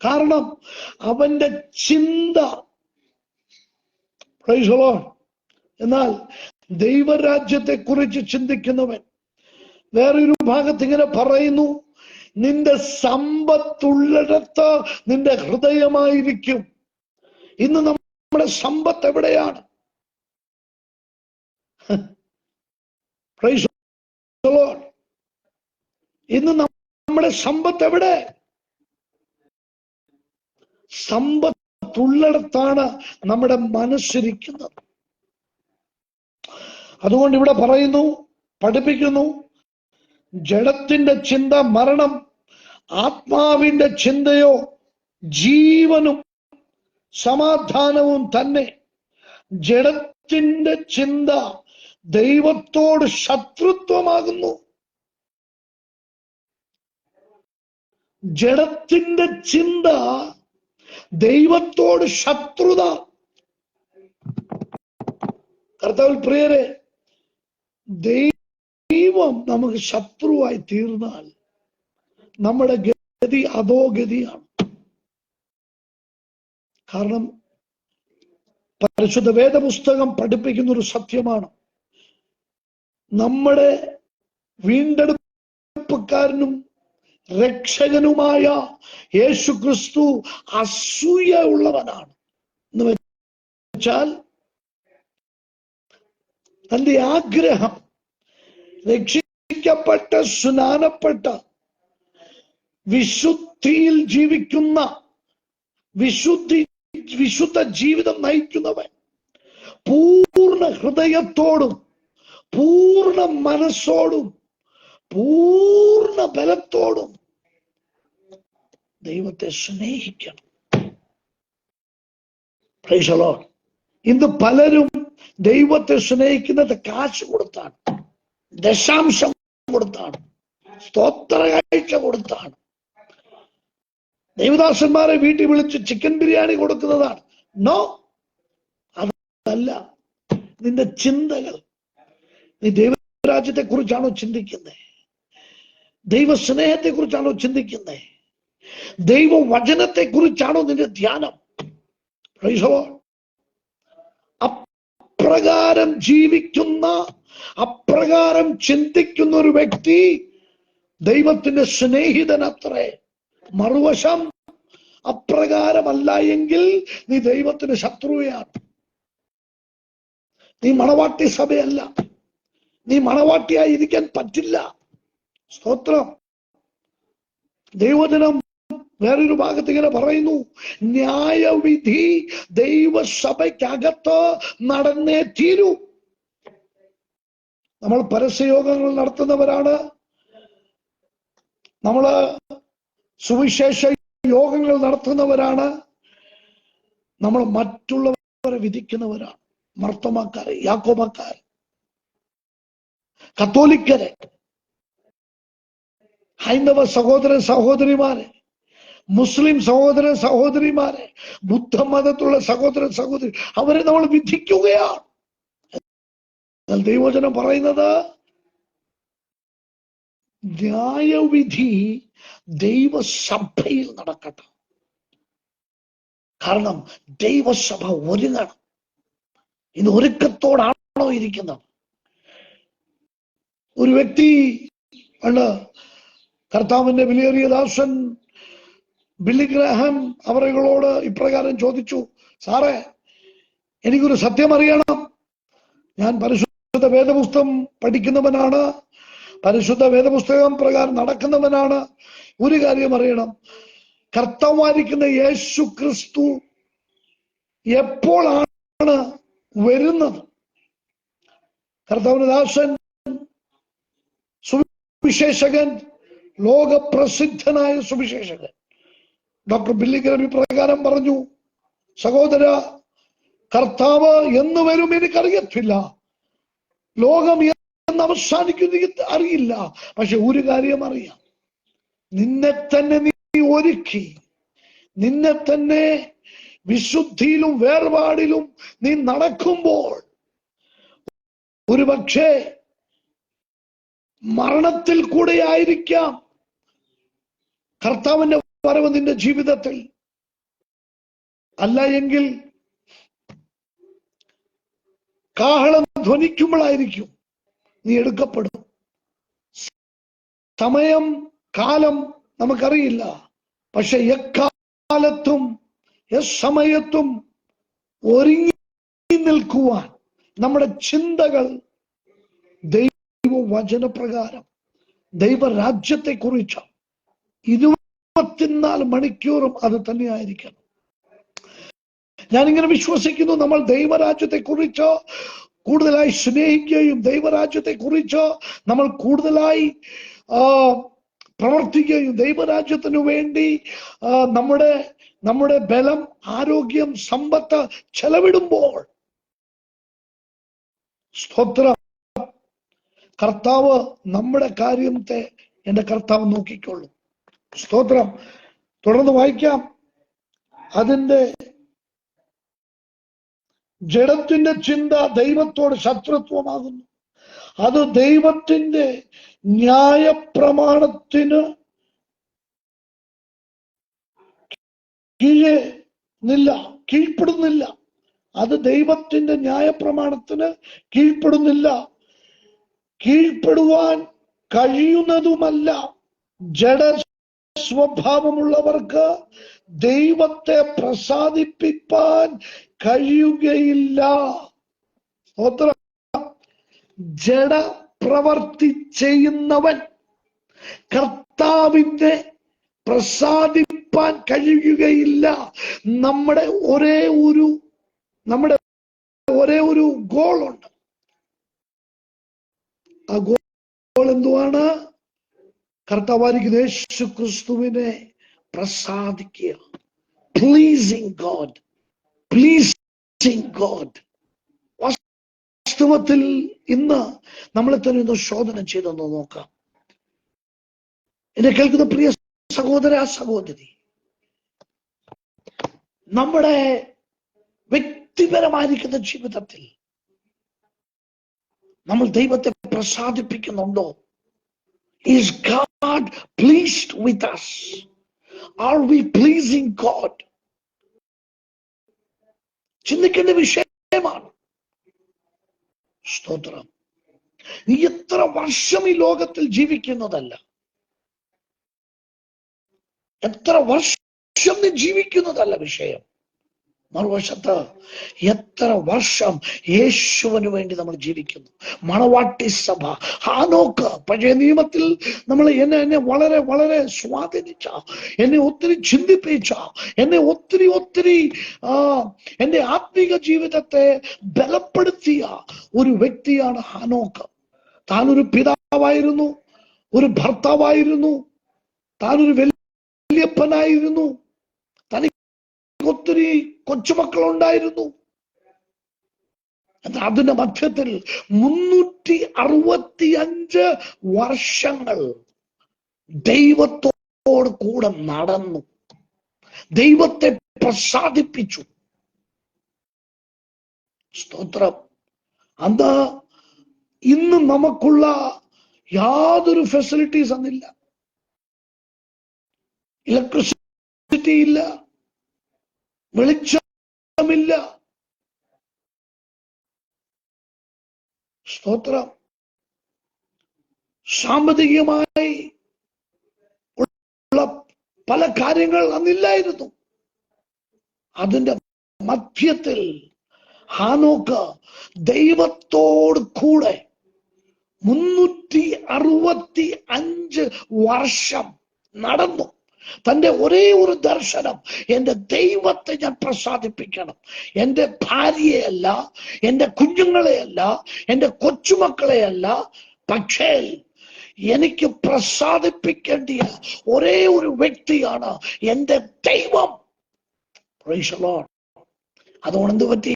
കാരണം അവന്റെ ചിന്ത. Price the Lord. എന്നാൽ ദൈവരാജ്യത്തെ കുറിച്ച് ചിന്തിക്കുന്നവൻ വേറൊരു ഭാഗത്ത് ഇങ്ങനെ പറയുന്നു, നിന്റെ സമ്പത്തുള്ളിടത്ത് നിന്റെ ഹൃദയമായിരിക്കും. ഇന്ന് നമ്മുടെ സമ്പത്ത് എവിടെയാണ്? Price the Lord. ഇന്ന് നമ്മുടെ സമ്പത്ത് എവിടെ? സമ്പത്തുള്ളിടത്താണ് നമ്മുടെ മനസ്സിരിക്കുന്നത്. അതുകൊണ്ട് ഇവിടെ പറയുന്നു, പഠിപ്പിക്കുന്നു, ജഡത്തിന്റെ ചിന്ത മരണം, ആത്മാവിന്റെ ചിന്തയോ ജീവനും സമാധാനവും തന്നെ. ജഡത്തിന്റെ ചിന്ത ദൈവത്തോട് ശത്രുത്വമാകുന്നു. ജഡത്തിന്റെ ചിന്ത ദൈവത്തോട് ശത്രുത. കർത്താവിൽ പ്രിയരെ, ദൈവം നമുക്ക് ശത്രുവായി തീർന്നാൽ നമ്മുടെ ഗതി അധോഗതിയാണ്. കാരണം പരിശുദ്ധ വേദപുസ്തകം പഠിപ്പിക്കുന്ന ഒരു സത്യമാണ്. നമ്മുടെ വീണ്ടെടുപ്പുകാരനും രക്ഷകനുമായ യേശു ക്രിസ്തു അസൂയ ഉള്ളവനാണ് എന്ന് വെച്ചാൽ തന്റെ ആഗ്രഹം രക്ഷിക്കപ്പെട്ട് സ്നാനപ്പെട്ട് വിശുദ്ധിയിൽ ജീവിക്കുന്ന വിശുദ്ധ ജീവിതം നയിക്കുന്നവൻ പൂർണ്ണ ഹൃദയത്തോടും പൂർണ്ണ മനസ്സോടും പൂർണ്ണ ബലത്തോടും ദൈവത്തെ സ്നേഹിക്കണം. Price the Lord. ഇന്ന് പലരും ദൈവത്തെ സ്നേഹിക്കുന്നത് കാശ് കൊടുത്താണ്, ദശാംശം കൊടുത്താണ്, സ്തോത്ര കാഴ്ച കൊടുത്താണ്. ദൈവദാസന്മാരെ വീട്ടിൽ വിളിച്ച് ചിക്കൻ ബിരിയാണി കൊടുക്കുന്നതാണ്. നോ, അതല്ല. നിന്റെ ചിന്തകൾ, നീ ദൈവരാജ്യത്തെ കുറിച്ചാണോ ചിന്തിക്കുന്നത്? ദൈവസ്നേഹത്തെ കുറിച്ചാണോ ചിന്തിക്കുന്നത്? ദൈവവചനത്തെ കുറിച്ചാണോ നിന്റെ ധ്യാനം? Price the Lord. അപ്രകാരം ജീവിക്കുന്ന, അപ്രകാരം ചിന്തിക്കുന്ന ഒരു വ്യക്തി ദൈവത്തിന്റെ സ്നേഹിതനത്രേ. മറുവശം അപ്രകാരമല്ല എങ്കിൽ നീ ദൈവത്തിന് ശത്രുവയാണ്. നീ മണവാട്ടി സഭയല്ല. നീ മണവാട്ടിയായി ഇരിക്കാൻ പറ്റില്ല. സ്തോത്രം. ദൈവജനം വേറൊരു ഭാഗത്ത് ഇങ്ങനെ പറയുന്നു, ന്യായവിധി ദൈവസഭയ്ക്കകത്ത് നടന്നേ തീരൂ. നമ്മൾ പരസ്യയോഗങ്ങൾ നടത്തുന്നവരാണ്. നമ്മള് സുവിശേഷ യോഗങ്ങൾ നടത്തുന്നവരാണ്. നമ്മൾ മറ്റുള്ളവരെ വിധിക്കുന്നവരാണ്. മർത്തമാക്കാരെ, യാക്കോബക്കാരെ, കത്തോലിക്കരെ, ഹൈന്ദവ സഹോദര സഹോദരിമാരെ, മുസ്ലിം സഹോദര സഹോദരിമാരെ, ബുദ്ധമതത്തിലുള്ള സഹോദര സഹോദരി, അവരെ നമ്മൾ വിധിക്കുകയാണ്. ദൈവവചനം പറയുന്നത് ന്യായവിധി ദൈവസഭയിൽ നടക്കട്ടെ. കാരണം ദൈവസഭ ഒരുങ്ങണം. ഇത് ഒരുക്കത്തോടാണോ ഇരിക്കുന്നത്? ഒരു വ്യക്തി ആണ് കർത്താവിന്റെ വിലയേറിയ ദാസൻ ബില്ലി ഗ്രഹാം അവരുകളോട് ഇപ്രകാരം ചോദിച്ചു, സാറേ, എനിക്കൊരു സത്യം അറിയണം. ഞാൻ പരിശുദ്ധ വേദപുസ്തകം പഠിക്കുന്നവനാണ്, പരിശുദ്ധ വേദപുസ്തകം പ്രകാരം നടക്കുന്നവനാണ്. ഒരു കാര്യം അറിയണം, കർത്താവായിരിക്കുന്ന യേശു ക്രിസ്തു എപ്പോഴാണ് വരുന്നത്? കർത്താവിന്റെ ദാസൻ, Suviseshakan, ലോകപ്രസിദ്ധനായ Suviseshakan doctor Billy Graham ഇപ്രകാരം പറഞ്ഞു, സഹോദര, കർത്താവ് എന്ന് വരും എനിക്കറിയത്തില്ല, ലോകം എന്ന് അവസാനിക്കുന്ന അറിയില്ല. പക്ഷെ ഒരു കാര്യം അറിയാം, നിന്നെ തന്നെ നീ ഒരുക്കി, നിന്നെ തന്നെ വിശുദ്ധിയിലും വേർപാടിലും നീ നടക്കുമ്പോൾ ഒരുപക്ഷെ മരണത്തിൽ കൂടെ ആയിരിക്കാം കർത്താവിന്റെ വരവ് നിന്റെ ജീവിതത്തിൽ. അല്ല എങ്കിൽ കാഹളം ധ്വനിക്കുമ്പോഴായിരിക്കും നീ എടുക്കപ്പെടും. സമയം, കാലം നമുക്കറിയില്ല. പക്ഷെ എക്കാലത്തും സമയത്തും ഒരുങ്ങി നിൽക്കുവാൻ നമ്മുടെ ചിന്തകൾ ദൈവവചനപ്രകാരം ദൈവരാജ്യത്തെ കുറിച്ച് 24 മണിക്കൂറും അത് തന്നെയായിരിക്കണം. ഞാനിങ്ങനെ വിശ്വസിക്കുന്നു, നമ്മൾ ദൈവരാജ്യത്തെ കുറിച്ച് കൂടുതലായി സ്നേഹിക്കുകയും ദൈവരാജ്യത്തെ കുറിച്ച് നമ്മൾ കൂടുതലായി പ്രവർത്തിക്കുകയും ദൈവരാജ്യത്തിനു വേണ്ടി നമ്മുടെ ബലം, ആരോഗ്യം, സമ്പത്ത് ചെലവിടുമ്പോൾ, സ്തോത്രം, കർത്താവ് നമ്മുടെ കാര്യത്തെ എന്റെ കർത്താവ് നോക്കിക്കൊള്ളും. സ്തോത്രം. തുടർന്ന് വായിക്കാം. അതിന്റെ ജഡത്തിന്റെ ചിന്ത ദൈവത്തോട് ശത്രുത്വമാകുന്നു. അത് ദൈവത്തിന്റെ ന്യായപ്രമാണത്തിന് കീഴ്പ്പെടുന്നില്ല. അത് ദൈവത്തിന്റെ ന്യായപ്രമാണത്തിന് കീഴ്പ്പെടുന്നില്ല, കീഴ്പ്പെടുവാൻ കഴിയുന്നതുമല്ല. ജഡ സ്വഭാവമുള്ളവർക്ക് ദൈവത്തെ പ്രസാദിപ്പിക്കാൻ കഴിയുകയില്ല. ജഡ പ്രവർത്തി ചെയ്യുന്നവൻ കർത്താവിനെ പ്രസാദിപ്പാൻ കഴിയുകയില്ല. നമ്മുടെ ഒരേ ഒരു ഗോളുണ്ട്. ആ ഗോൾ എന്തുവാണ്? കർത്താവായിരിക്കുന്ന യേശു ക്രിസ്തുവിനെ പ്രസാദിക്കുക. Pleasing God, pleasing God. വാസ്തവത്തിൽ ഇന്ന് നമ്മളെ തന്നെ ഒന്ന് ശോധന ചെയ്തൊന്ന് നോക്കാം. എന്നെ കേൾക്കുന്ന പ്രിയ സഹോദര സഹോദരി, നമ്മുടെ വ്യക്തിപരമായിരിക്കുന്ന ജീവിതത്തിൽ നമ്മൾ ദൈവത്തെ പ്രസാദിപ്പിക്കുന്നുണ്ടോ? Is God pleased with us? Are we pleasing God? ചിന്തിക്കേണ്ട വിഷയമാണ്. സ്തോത്രം. നീ എത്ര വർഷം ഈ ലോകത്തിൽ ജീവിക്കുന്നതല്ല, എത്ര വർഷം നീ ജീവിക്കുന്നതല്ല വിഷയം. മറുവശത്ത് എത്ര വർഷം യേശുവിന് വേണ്ടി നമ്മൾ ജീവിക്കുന്നു. മണവാട്ടി സഭ, ഹാനോക്ക്, പഴയ നിയമത്തിൽ നമ്മൾ എന്നെ വളരെ വളരെ സ്വാധീനിച്ച, എന്നെ ഒത്തിരി ചിന്തിപ്പിച്ച, എന്നെ ഒത്തിരി എന്റെ ആത്മീക ജീവിതത്തെ ബലപ്പെടുത്തിയ ഒരു വ്യക്തിയാണ് ഹാനോക്ക്. താനൊരു പിതാവായിരുന്നു, ഒരു ഭർത്താവായിരുന്നു, താനൊരു വലിയപ്പനായിരുന്നു, ഒത്തിരി കൊച്ചുമക്കളുണ്ടായിരുന്നു. അതിന്റെ മധ്യത്തിൽ 365 വർഷങ്ങൾ ദൈവത്തോട് കൂടെ നടന്നു, ദൈവത്തെ പ്രസാദിപ്പിച്ചു. സ്തോത്രം. അന്ന് ഇന്ന് നമുക്കുള്ള യാതൊരു ഫെസിലിറ്റീസ് അന്നില്ല. ഇലക്ട്രിസിറ്റി ഇല്ല, വെളിച്ചമില്ല. സ്തോത്രം. സാമ്പത്തികമായി ഉള്ള പല കാര്യങ്ങൾ അന്നില്ലായിരുന്നു. അതിന്റെ മധ്യത്തിൽ ഹാനോക്ക് ദൈവത്തോട് കൂടെ 365 വർഷം നടന്നു. തന്റെ ഒരേ ഒരു ദർശനം, എന്റെ ദൈവത്തെ ഞാൻ പ്രസാദിപ്പിക്കണം. എന്റെ ഭാര്യയെയല്ല, എന്റെ കുഞ്ഞുങ്ങളെയല്ല, എന്റെ കൊച്ചുമക്കളെയല്ല, പക്ഷേ എനിക്ക് പ്രസാദിപ്പിക്കേണ്ടിയ ഒരേ ഒരു വ്യക്തിയാണ് എന്റെ ദൈവം. Price the Lord. അതുകൊണ്ട് എന്ത് പറ്റി?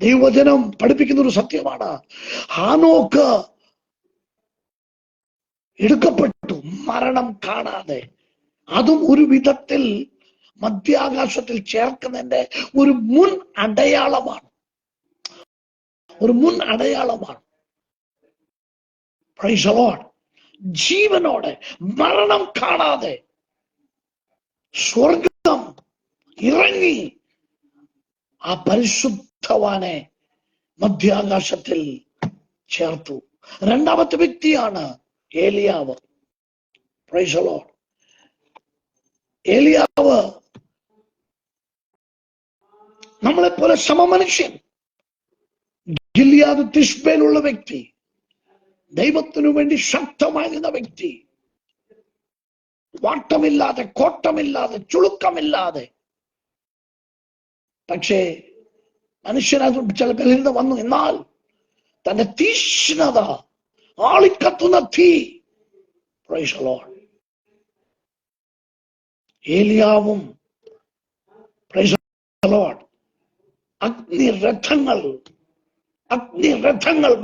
ദൈവവചനം പഠിപ്പിക്കുന്ന ഒരു സത്യമാണ്. ഹാനോക്ക് എടുക്കപ്പെട്ടു മരണം കാണാതെ. അതും ഒരു വിധത്തിൽ മധ്യാകാശത്തിൽ ചേർക്കുന്നതിന്റെ ഒരു മുൻ അടയാളമാണ്, ഒരു മുൻ അടയാളമാണ്. Price the Lord. ജീവനോടെ മരണം കാണാതെ സ്വർഗം ഇറങ്ങി ആ പരിശുദ്ധവാനെ മധ്യാകാശത്തിൽ ചേർത്തു. രണ്ടാമത്തെ വ്യക്തിയാണ് ഏലിയാവ്. Price the Lord. ഏലിയാവ് നമ്മളെപ്പോലെ സമമനുഷ്യൻ, ഗില്യാദ് തിശ്ബേലുള്ള വ്യക്തി, ദൈവത്തിനു വേണ്ടി ശക്തമായിരുന്ന വ്യക്തി, വാട്ടമില്ലാതെ, കോട്ടമില്ലാതെ, ചുളുക്കമില്ലാതെ. പക്ഷേ മനുഷ്യനത് ചില ബലഹീനത വന്നു. എന്നാൽ തന്റെ തീക്ഷ്ണത, ആളിക്കത്തുന്ന തീ. Praise the Lord. ഏലിയാവും പ്രൈസ് ദി ലോർഡ് അഗ്നിരഥങ്ങൾ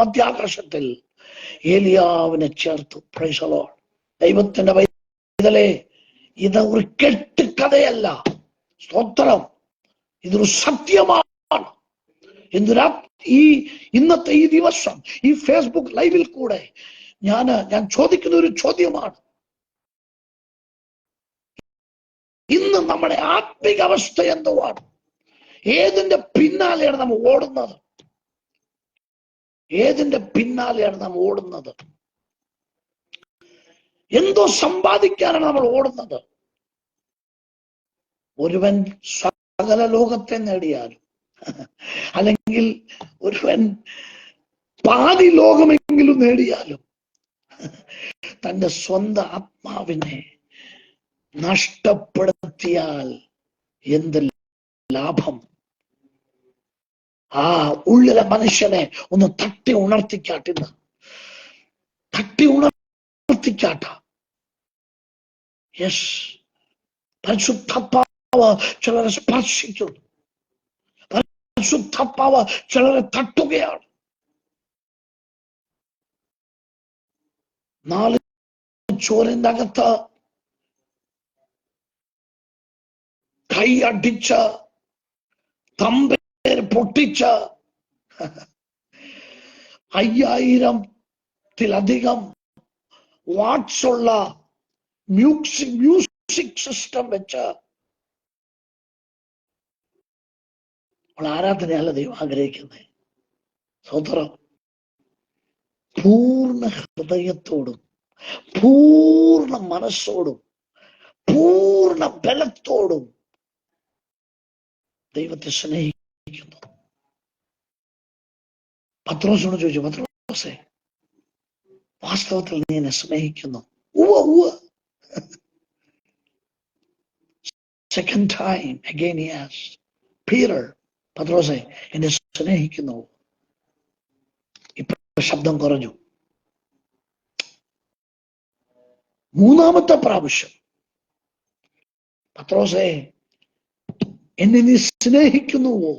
മധ്യാകാശത്തിൽ ഏലിയാവിനെ ചേർത്തു. Praise the Lord. ദൈവത്തിന്റെ പൈതലേ, ഇത് ഒരു കെട്ടുകഥയല്ല. സ്തോത്രം. ഇതൊരു സത്യമാണ്. ഇന്നത്തെ ഈ ദിവസം ഈ ഫേസ്ബുക്ക് ലൈവിൽ കൂടെ ഞാൻ ചോദിക്കുന്ന ഒരു ചോദ്യമാണ്. ഇന്ന് നമ്മുടെ ആത്മിക അവസ്ഥ എന്തുവാണ്? ഏതിന്റെ പിന്നാലെയാണ് നമ്മൾ ഓടുന്നത്? ഏതിന്റെ പിന്നാലെയാണ് നമ്മൾ ഓടുന്നത്? എന്തോ സമ്പാദിക്കാനാണ് നമ്മൾ ഓടുന്നത്? ഒരുവൻ സകല ലോകത്തെ നേടിയാലും, അല്ലെങ്കിൽ ഒരുവൻ പാതി ലോകമെങ്കിലും നേടിയാലും തന്റെ സ്വന്തം ആത്മാവിനെ നഷ്ടപ്പെടുത്തിയാൽ എന്ത് ലാഭം? ആ ഉള്ളിലെ മനുഷ്യനെ ഒന്ന് തട്ടി ഉണർത്തിക്കാട്ടുന്ന, തട്ടി ഉണർത്തിക്കാട്ട. യെസ്, പരിശുദ്ധാത്മാവ് ചിലരെ സ്പർശിക്കുന്നു, പരിശുദ്ധാത്മാവ് ചിലരെ തട്ടുകയാണ്. 4 ചുവരിന്റെ അകത്ത് കൈയടിച്ച് തമ്പേർ പൊട്ടിച്ച് 5000-ത്തിലധികം വാട്ട്സ് ഉള്ള മ്യൂസിക് സിസ്റ്റം വെച്ച് ആരാധനയല്ല ദൈവം ആഗ്രഹിക്കുന്നത്. സഹോദരം, പൂർണ്ണ ഹൃദയത്തോടും പൂർണ്ണ മനസ്സോടും പൂർണ്ണ ബലത്തോടും ദൈവത്തെ സ്നേഹിക്കുന്നു. പത്രോസിനോട് ചോദിച്ചു, പത്രോസേ, വാസ്തവത്തിൽ നീ എന്നെ സ്നേഹിക്കുന്നു? Second time again he asked, Peter, പത്രോസേ, എന്നെ സ്നേഹിക്കുന്നു? ഇപ്പൊ ശബ്ദം കുറഞ്ഞു. 3-ാമത്തെ പ്രാവശ്യം, പത്രോസേ, എന്നെ നീ സ്നേഹിക്കുന്നുവോ?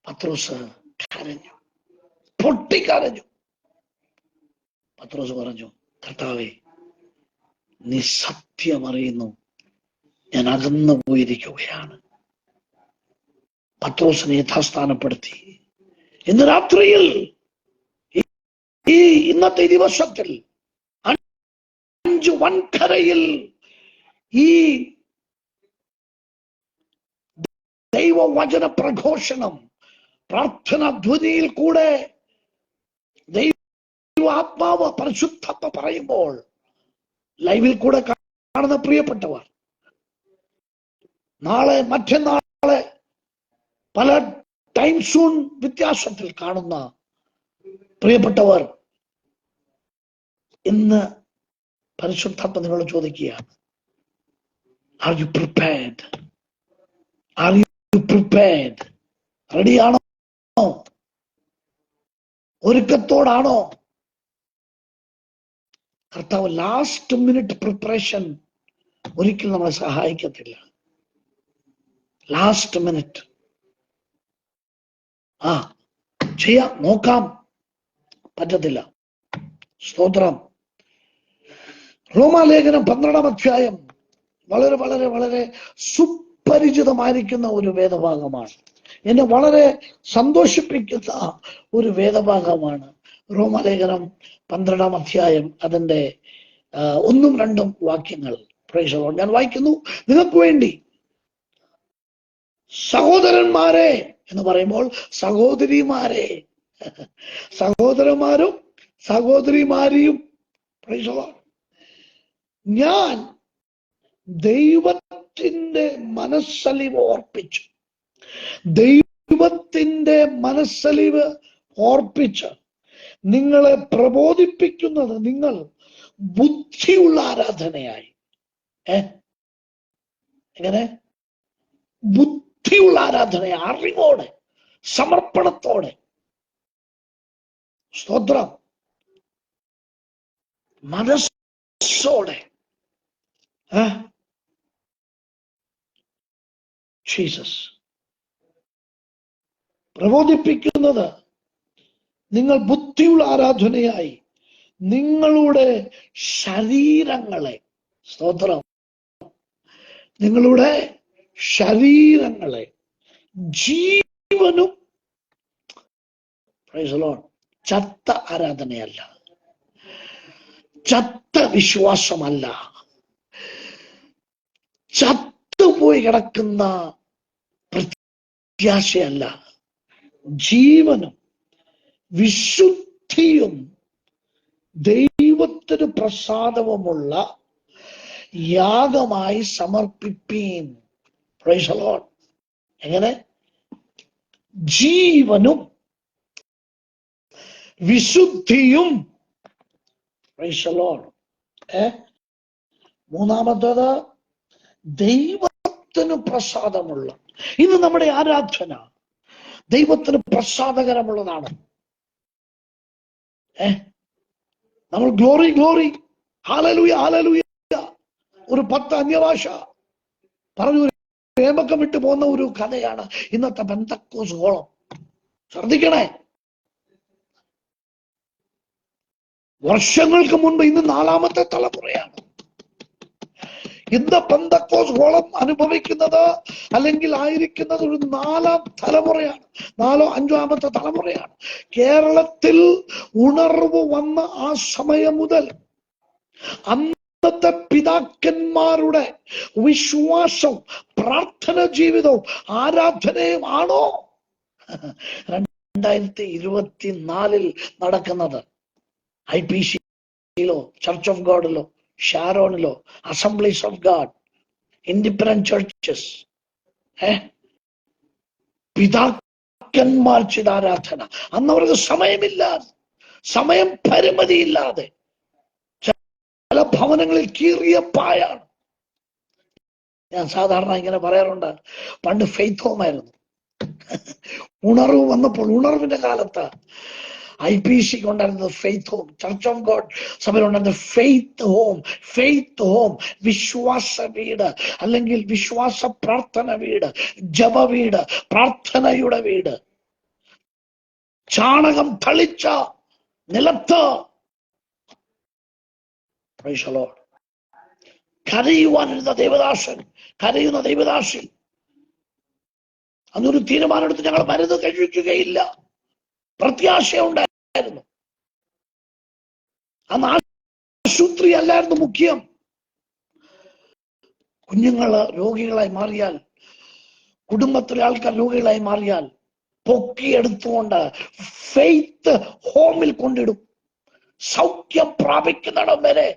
പത്രോസ് കരഞ്ഞു, പൊട്ടിക്കരഞ്ഞു. പത്രോസ് പറഞ്ഞു, കർത്താവേ, നീ സത്യം അറിയുന്നു, ഞാൻ അകന്നു പോയിരിക്കുകയാണ്. പത്രോസിനെ യഥാസ്ഥാനപ്പെടുത്തി. ഇന്ന് രാത്രിയിൽ, ഇന്നത്തെ ദിവസത്തിൽ 5 വൻകരയിൽ ഈ ദൈവവചന പ്രഘോഷണം, പ്രാർത്ഥന ധ്വനിയിൽ കൂടെ ദൈവ ആത്മാവ് പരിശുദ്ധാത്മ പറയുമ്പോൾ ലൈവിൽ കൂടെ കാണുന്ന പ്രിയപ്പെട്ടവർ, നാളെ മറ്റന്നാളെ പല ടൈം സോൺ വ്യത്യാസത്തിൽ കാണുന്ന പ്രിയപ്പെട്ടവർ, ഇന്ന് പരിശുദ്ധാത്മ നിങ്ങളോട് ചോദിക്കുകയാണ്, are you prepared? Are you prepared? റെഡിയാണോ? ഒരുക്കത്തോടാണോ? കർത്താവ് ലാസ്റ്റ് മിനിറ്റ് പ്രിപ്പറേഷൻ ഒരിക്കലും നമ്മളെ സഹായിക്കത്തില്ല. ലാസ്റ്റ് മിനിറ്റ് ചെയ്യാം, നോക്കാം, പറ്റത്തില്ല. സ്തോത്രം. റോമാലേഖനം 12-ാം അധ്യായം വളരെ വളരെ വളരെ സുപരിചിതമായിരിക്കുന്ന ഒരു വേദഭാഗമാണ്. എന്നെ വളരെ സന്തോഷിപ്പിക്കുന്ന ഒരു വേദഭാഗമാണ് റോമാലേഖനം 12-ാം അധ്യായം, അതിന്റെ 1-2 വാക്യങ്ങൾ. Price the Lord. ഞാൻ വായിക്കുന്നു നിങ്ങൾക്ക് വേണ്ടി. സഹോദരന്മാരെ എന്ന് പറയുമ്പോൾ സഹോദരിമാരെ, സഹോദരന്മാരും സഹോദരിമാരെയും, പ്രൈസ് ദി ലോർഡ്, ഞാൻ ദൈവത്തിന്റെ മനസ്സലിവ് ഓർപ്പിച്ചു, ദൈവത്തിന്റെ മനസ്സലിവ് ഓർപ്പിച്ച് നിങ്ങളെ പ്രബോധിപ്പിക്കുന്നത് നിങ്ങൾ ബുദ്ധിയുള്ള ആരാധനയായി. എങ്ങനെ? ബുദ്ധിയുള്ള ആരാധനയായി, അറിവോടെ, സമർപ്പണത്തോടെ. സ്തോത്രം. മനസ്സോടെ. ജീസസ് പ്രബോധിപ്പിക്കുന്നത് നിങ്ങൾ ബുദ്ധിയുള്ള ആരാധനയായി നിങ്ങളുടെ ശരീരങ്ങളെ, സ്തോത്രം, നിങ്ങളുടെ ശരീരങ്ങളെ ജീവനും, പ്രൈസ് ദി ലോർഡ്, ചത്ത ആരാധനയല്ല, ചത്ത വിശ്വാസമല്ല, ചത്തുപോയി കിടക്കുന്ന പ്രത്യാശയല്ല, ജീവനും വിശുദ്ധിയും ദൈവത്തിന് പ്രസാദവുമുള്ള യാഗമായി സമർപ്പിപ്പീൻ. Price the Lord. എങ്ങനെ? ജീവനും വിശുദ്ധിയും. Price the Lord. മൂന്നാമത്തേത് ദൈവത്തിന് പ്രസാദമുള്ള. ഇന്ന് നമ്മുടെ ആരാധന ദൈവത്തിന് പ്രസാദകരമുള്ളതാണ്. നമ്മൾ ഗ്ലോറി ഗ്ലോറി, ഹല്ലേലൂയ ഹല്ലേലൂയ, ഒരു 10 അന്യഭാഷ പറഞ്ഞു പ്രേമക്കം വിട്ടു പോകുന്ന ഒരു കഥയാണ് ഇന്നത്തെ പെന്തക്കോസ് ഓളം. ശ്രദ്ധിക്കണേ, വർഷങ്ങൾക്ക് മുൻപ്, ഇന്ന് 4ാമത്തെ തലമുറയാണ്. ഇന്ന് പെന്തക്കോസ് ഓളം അനുഭവിക്കുന്നത് അല്ലെങ്കിൽ ആയിരിക്കുന്നത് ഒരു 4ാം തലമുറയാണ്, 4ഓ 5ആമത്തെ തലമുറയാണ്. കേരളത്തിൽ ഉണർവ് വന്ന ആ സമയം മുതൽ അന്നത്തെ പിതാക്കന്മാരുടെ വിശ്വാസം, പ്രാർത്ഥന ജീവിതവും ആരാധനയും ആണോ 2024 നടക്കുന്നത്? IPCയിലോ, ചർച്ച് ഓഫ് ഗോഡിലോ, ഷാരോണിലോ, assemblies of God, independent churches, പിതാക്കന്മാർ ചെയ്ത ആരാധന. അന്ന് അവർക്ക് സമയമില്ലാതെ, സമയം പരിമിതിയില്ലാതെ, ചില ഭവനങ്ങളിൽ കീറിയ പായാണ്. ഞാൻ സാധാരണ ഇങ്ങനെ പറയാറുണ്ട്, പണ്ട് ഫെയ്ത്ത് ഹോം ആയിരുന്നു. ഉണർവ് വന്നപ്പോൾ, ഉണർവിന്റെ കാലത്ത് IPC കൊണ്ടായിരുന്നത് faith home, church of God സഭയിലുണ്ടായിരുന്നത് ഫെയ്ത്ത് ഹോം. ഫെയ്ത്ത് ഹോം വിശ്വാസ വീട്, അല്ലെങ്കിൽ വിശ്വാസ പ്രാർത്ഥന വീട്, ജപ വീട്, പ്രാർത്ഥനയുടെ വീട്. ചാണകം തളിച്ച നിലത്ത് കരയുവാനിരുന്ന ദേവദാസൻ, കരയുന്ന ദൈവദാസി അന്നൊരു തീരുമാനമെടുത്ത്, ഞങ്ങൾ മരുന്ന് കഴിക്കുകയില്ല. പ്രത്യാശയുണ്ടായിരുന്നു. അന്ന് ആശുപത്രി അല്ലായിരുന്നു മുഖ്യം. കുഞ്ഞുങ്ങള് രോഗികളായി മാറിയാൽ, കുടുംബത്തിലെ ആൾക്കാർ രോഗികളായി മാറിയാൽ പൊക്കിയെടുത്തുകൊണ്ട് ഫെയ്ത്ത് ഹോമിൽ കൊണ്ടിടും, സൗഖ്യം പ്രാപിക്കുന്നിടം വരെ.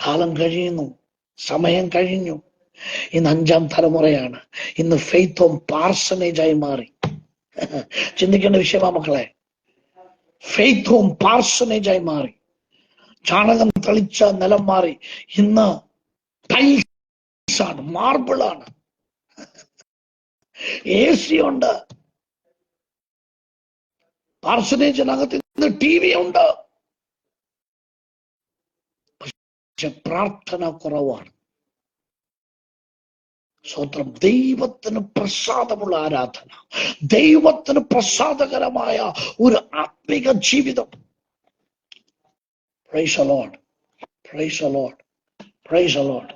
കാലം കഴിയുന്നു, സമയം കഴിഞ്ഞു. ഇന്ന് 5ാം തലമുറയാണ്. ഇന്ന് ഫെയ്ത്ത് ഹോം പാർസനേജായി മാറി. ചിന്തിക്കേണ്ട വിഷയമാ മക്കളെ. ഫെയ്ത്ത് ഹോം പാർസനേജായി മാറി. ചാണകം തളിച്ച നിലം മാറി. ഇന്ന് ടൈൽസ് ആണ്, മാർബിൾ ആണ്, AC ഉണ്ട്, പാർസനേജിനകത്ത് ഇന്ന് TV ഉണ്ട്. പക്ഷെ പ്രാർത്ഥന കുറവാണ്. സ്വത്രം. ദൈവത്തിന് പ്രസാദമുള്ള ആരാധന, ദൈവത്തിന് പ്രസാദകരമായ ഒരു ആത്മിക ജീവിതം. Price the Lord, praise the Lord, praise the Lord.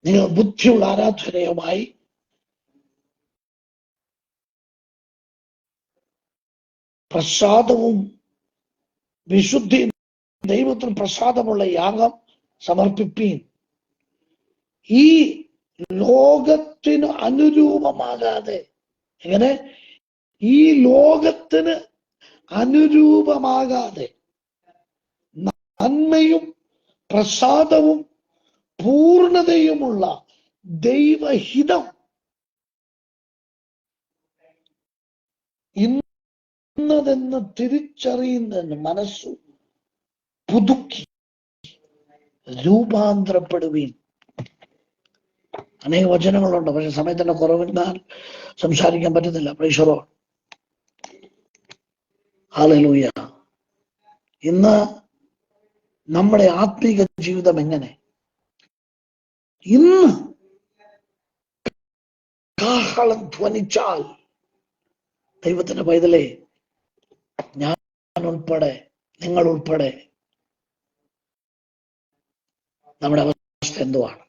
നിങ്ങൾ ബുദ്ധിയുള്ള ആരാധനയുമായി പ്രസാദവും വിശുദ്ധിയും ദൈവത്തിന് പ്രസാദമുള്ള യാഗം സമർപ്പിപ്പീൻ. ഈ ലോകത്തിന് അനുരൂപമാകാതെ. എങ്ങനെ? ഈ ലോകത്തിന് അനുരൂപമാകാതെ നന്മയും പ്രസാദവും പൂർണ്ണതയുമുള്ള ദൈവഹിതം ഇന്നതെന്ന് തിരിച്ചറിയുന്നതിന് മനസ്സു പുതുക്കി രൂപാന്തരപ്പെടുവീൻ. അനേക വചനങ്ങളുണ്ട്, പക്ഷെ സമയത്തിന്റെ കുറവിനാൽ സംസാരിക്കാൻ പറ്റുന്നില്ല. Price the Lord, hallelujah. ഇന്ന് നമ്മുടെ ആത്മീക ജീവിതം എങ്ങനെ? ഇന്ന് കാഹളം ധ്വനിച്ചാൽ ദൈവത്തിന്റെ പൈതലേ, ഞാൻ ഉൾപ്പെടെ, നിങ്ങൾ ഉൾപ്പെടെ നമ്മുടെ അവസ്ഥ എന്തുവാണ്?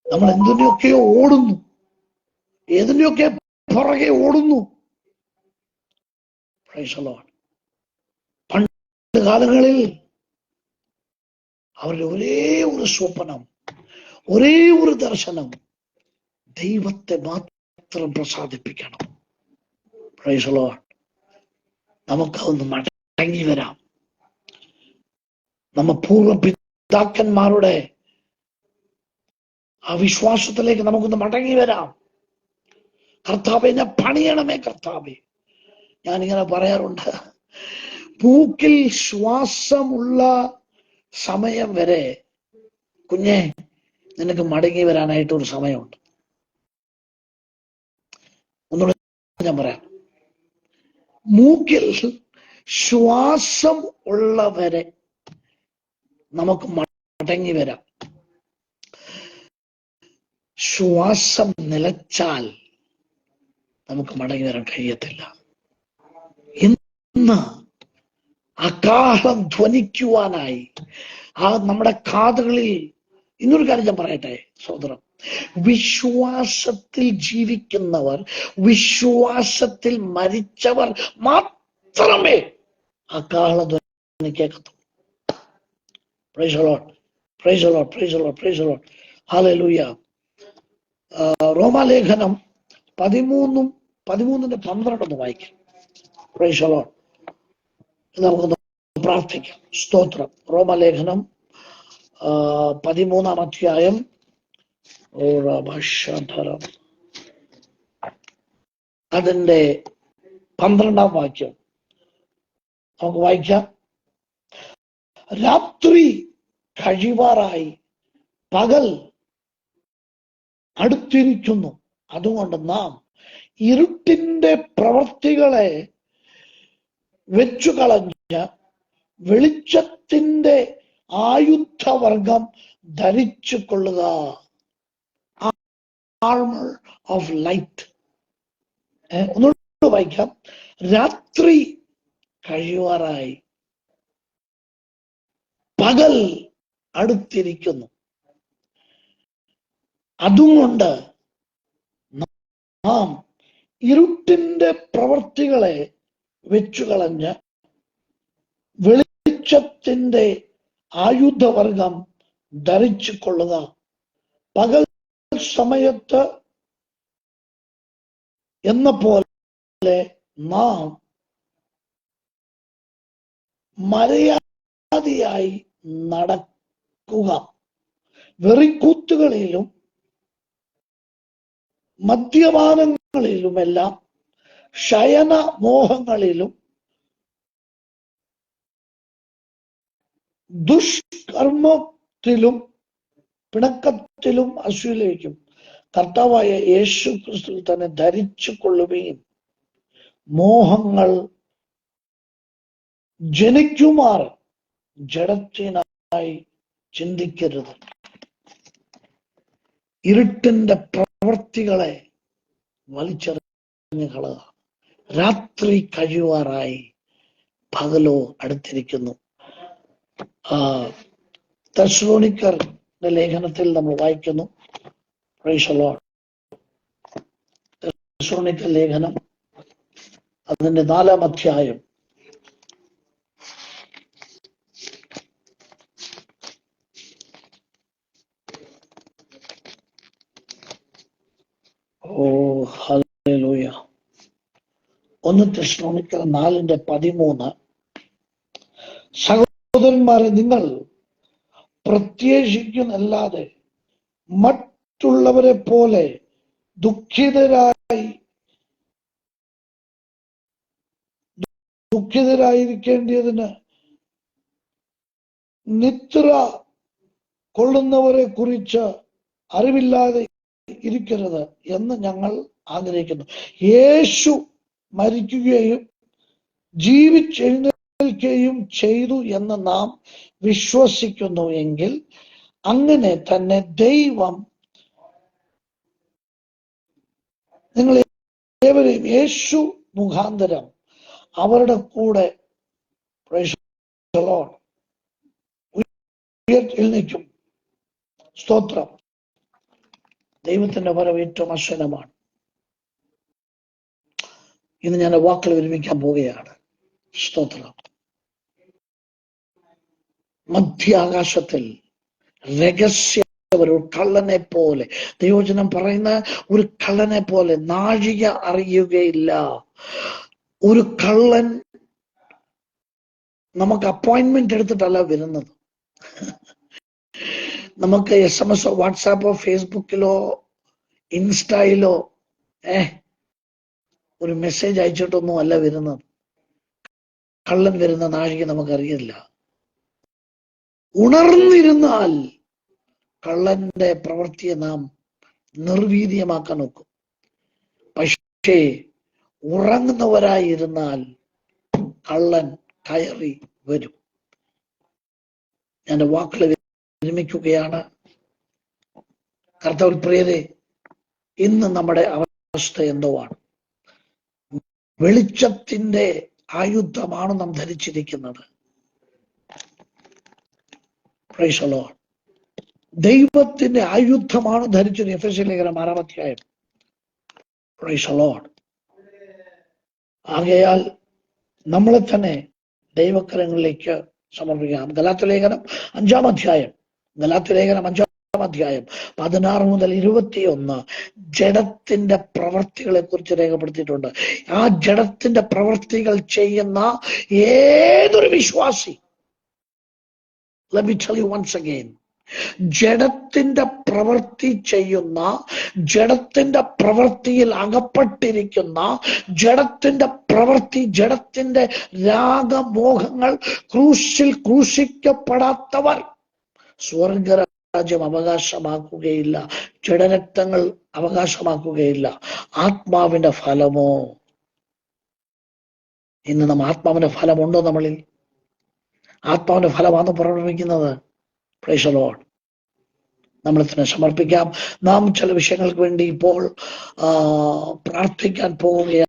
നമ്മൾ എന്തിനൊക്കെയോ ഓടുന്നു, ഏതിനൊക്കെ പുറകെ ഓടുന്നു. Price the Lord. പണ്ട് കാലങ്ങളിൽ അവരുടെ ഒരേ ഒരു സ്വപ്നം, ഒരേ ഒരു ദർശനം ദൈവത്തെ മാത്രം പ്രസാദിപ്പിക്കണം. Price the Lord. നമുക്കതൊന്ന് മടങ്ങി വരാം. നമ്മ പൂർവ്വ പിതാക്കന്മാരുടെ ആ വിശ്വാസത്തിലേക്ക് നമുക്കൊന്ന് മടങ്ങി വരാം. കർത്താവേ, എന്നെ പണിയണമേ കർത്താവേ. ഞാനിങ്ങനെ പറയാറുണ്ട്, മൂക്കിൽ ശ്വാസമുള്ള സമയം വരെ കുഞ്ഞെ നിനക്ക് മടങ്ങി വരാനായിട്ട് ഒരു സമയമുണ്ട്. ഒന്നുകൂടെ ഞാൻ പറയാം. മൂക്കിൽ ശ്വാസം ഉള്ളവരെ നമുക്ക് മടങ്ങി വരാം. ശ്വാസം നിലച്ചാൽ നമുക്ക് മടങ്ങി വരാൻ കഴിയത്തില്ല. ഇന്ന് അകാലം ധ്വനിക്കുവാനായി ആ നമ്മുടെ കാതുകളിൽ ഇന്നൊരു കാര്യം ഞാൻ പറയട്ടെ സഹോദരൻ, വിശ്വാസത്തിൽ ജീവിക്കുന്നവർ, വിശ്വാസത്തിൽ മരിച്ചവർ മാത്രമേ അകാല ധ്വനി കേൾക്കത്തുള്ളൂ. Praise the Lord, praise the Lord, praise the Lord, praise the Lord. ഹല്ലേലൂയ. റോമാലേഖനം 13:12 വായിക്കാം. Praise the Lord. നമുക്കൊന്ന് പ്രാർത്ഥിക്കാം. സ്തോത്രം. റോമാലേഖനം 13-ാം അധ്യായം അതിന്റെ 12-ാം വാക്യം നമുക്ക് വായിക്കാം. രാത്രി കഴിവാറായി, പകൽ അടുത്തിരിക്കുന്നു. അതുകൊണ്ട് നാം ഇരുട്ടിന്റെ പ്രവൃത്തികളെ വെച്ചു കളഞ്ഞ് വെളിച്ചത്തിന്റെ ആയുധവർഗം ധരിച്ചു കൊള്ളുക. Armour of light. ഒന്നുകൂടെ വായിക്കാം. രാത്രി കഴിയുവാറായി, പകൽ അടുത്തിരിക്കുന്നു. അതുകൊണ്ട് നാം ഇരുട്ടിന്റെ പ്രവൃത്തികളെ വെച്ചുകളഞ്ഞ് വെളിച്ചത്തിന്റെ ആയുധവർഗം ധരിച്ചു കൊള്ളുക. പകൽ സമയത്ത് എന്ന പോലെ നാം മര്യാദയായി നടക്കുക. വെറിക്കൂത്തുകളിലും മദ്യപാനങ്ങളിലുമെല്ലാം ശയന മോഹങ്ങളിലും ദുഷ്കർമ്മത്തിലും പിണക്കത്തിലും അസൂയയിലേക്കും കർത്താവായ യേശു ക്രിസ്തു തന്നെ ധരിച്ചു കൊള്ളുകയും മോഹങ്ങൾ ജനിക്കുമാർ ജഡത്തിനായി ചിന്തിക്കരുത്. ഇരുട്ടിന്റെ പ്രവൃത്തികളെ വലിച്ചെറിഞ്ഞു കളയുക. രാത്രി കഴിയുവാറായി, പകലോ അടുത്തിരിക്കുന്നു. തെസ്സലോനിക്കരുടെ ലേഖനത്തിൽ നമ്മൾ വായിക്കുന്നു. Price the Lord. തെസ്സലോനിക്കർ ലേഖനം അതിന്റെ 4-ാം അധ്യായം ഹല്ലേലൂയ. 1 തെസ്സലോനിക്കർ 4:13. സഹോദരന്മാരെ, നിങ്ങൾ പ്രത്യേകിക്കുന്നല്ലാതെ മറ്റുള്ളവരെ പോലെ ദുഃഖിതരായിരിക്കേണ്ടതിന് നിദ്ര കൊള്ളുന്നവരെ കുറിച്ച് അറിവില്ലാതെ ഇരിക്കരുത് എന്ന് ഞങ്ങൾ ആഗ്രഹിക്കുന്നു. യേശു മരിക്കുകയും ജീവിച്ചെഴുന്നേൽക്കുകയും ചെയ്തു എന്ന് നാം വിശ്വസിക്കുന്നു എങ്കിൽ അങ്ങനെ തന്നെ ദൈവം നിങ്ങൾ ഏവരെയും യേശു മുഖാന്തരം അവരുടെ കൂടെ ഉയർത്തെഴുന്നേൽക്കും. സ്തോത്രം. ദൈവത്തിന്റെ വരവ് ഏറ്റവും അശ്വനമാണ്. ഇന്ന് ഞാൻ വാക്കുകൾ വിരമിക്കാൻ പോവുകയാണ്. സ്തോത്രം. മധ്യാകാശത്തിൽ രഹസ്യ ഒരു കള്ളനെ പോലെ, ദൈവവചനം പറയുന്ന ഒരു കള്ളനെ പോലെ നാഴിക അറിയുകയില്ല. ഒരു കള്ളൻ നമുക്ക് അപ്പോയിന്റ്മെന്റ് എടുത്തിട്ടല്ല വരുന്നത്. നമുക്ക് SMS വാട്സാപ്പോ ഫേസ്ബുക്കിലോ ഇൻസ്റ്റയിലോ ഒരു മെസ്സേജ് അയച്ചിട്ടൊന്നും അല്ല വരുന്നത്. കള്ളൻ വരുന്ന നാഴിക നമുക്കറിയില്ല. ഉണർന്നിരുന്നാൽ കള്ളന്റെ പ്രവൃത്തിയെ നാം നിർവീര്യമാക്കാൻ നോക്കും. പക്ഷേ ഉറങ്ങുന്നവരായിരുന്നാൽ കള്ളൻ കയറി വരും. ഞാൻ വാക്കുകൾ വിരമിക്കുകയാണ്. കർത്താവിൽ പ്രിയരെ, ഇന്ന് നമ്മുടെ അവസ്ഥ എന്തോ ആണ്. വെളിച്ചത്തിന്റെ ആയുധമാണ് നാം ധരിച്ചിരിക്കുന്നത്. Praise the Lord. ദൈവത്തിന്റെ ആയുധമാണ് ധരിച്ചത്. എഫെസ്യർ ലേഖനം 6-ാം അധ്യായം. Praise the Lord. ആകയാൽ നമ്മളെ തന്നെ ദൈവകരങ്ങളിലേക്ക് സമർപ്പിക്കാം. ഗലാത്യ ലേഖനം 5-ാം അധ്യായം 16 മുതൽ 21 ജഡത്തിന്റെ പ്രവർത്തികളെ കുറിച്ച് രേഖപ്പെടുത്തിയിട്ടുണ്ട്. ആ ജഡത്തിന്റെ പ്രവർത്തികൾ ചെയ്യുന്ന ഏതൊരു വിശ്വാസി, let me tell you once again, ജഡത്തിന്റെ പ്രവൃത്തി ചെയ്യുന്ന, ജഡത്തിന്റെ പ്രവൃത്തിയിൽ അകപ്പെട്ടിരിക്കുന്ന, ജഡത്തിന്റെ പ്രവൃത്തി, ജഡത്തിന്റെ രാഗമോഹങ്ങൾ ക്രൂശിൽ ക്രൂശിക്കപ്പെടാത്തവർ സ്വർഗരാജ്യം അവകാശമാക്കുകയില്ല. ജഡരക്തങ്ങൾ അവകാശമാക്കുകയില്ല. ആത്മാവിന്റെ ഫലമോ? ഇന്ന് നമ്മ ആത്മാവിന്റെ ഫലമുണ്ടോ നമ്മളിൽ? ആത്മാവിന്റെ ഫലമാണ് പുറപ്പെടുവിക്കുന്നത്. Price the Lord. നമ്മളെ തന്നെ സമർപ്പിക്കാം. നാം ചില വിഷയങ്ങൾക്ക് വേണ്ടി ഇപ്പോൾ പ്രാർത്ഥിക്കാൻ പോവുകയാണ്.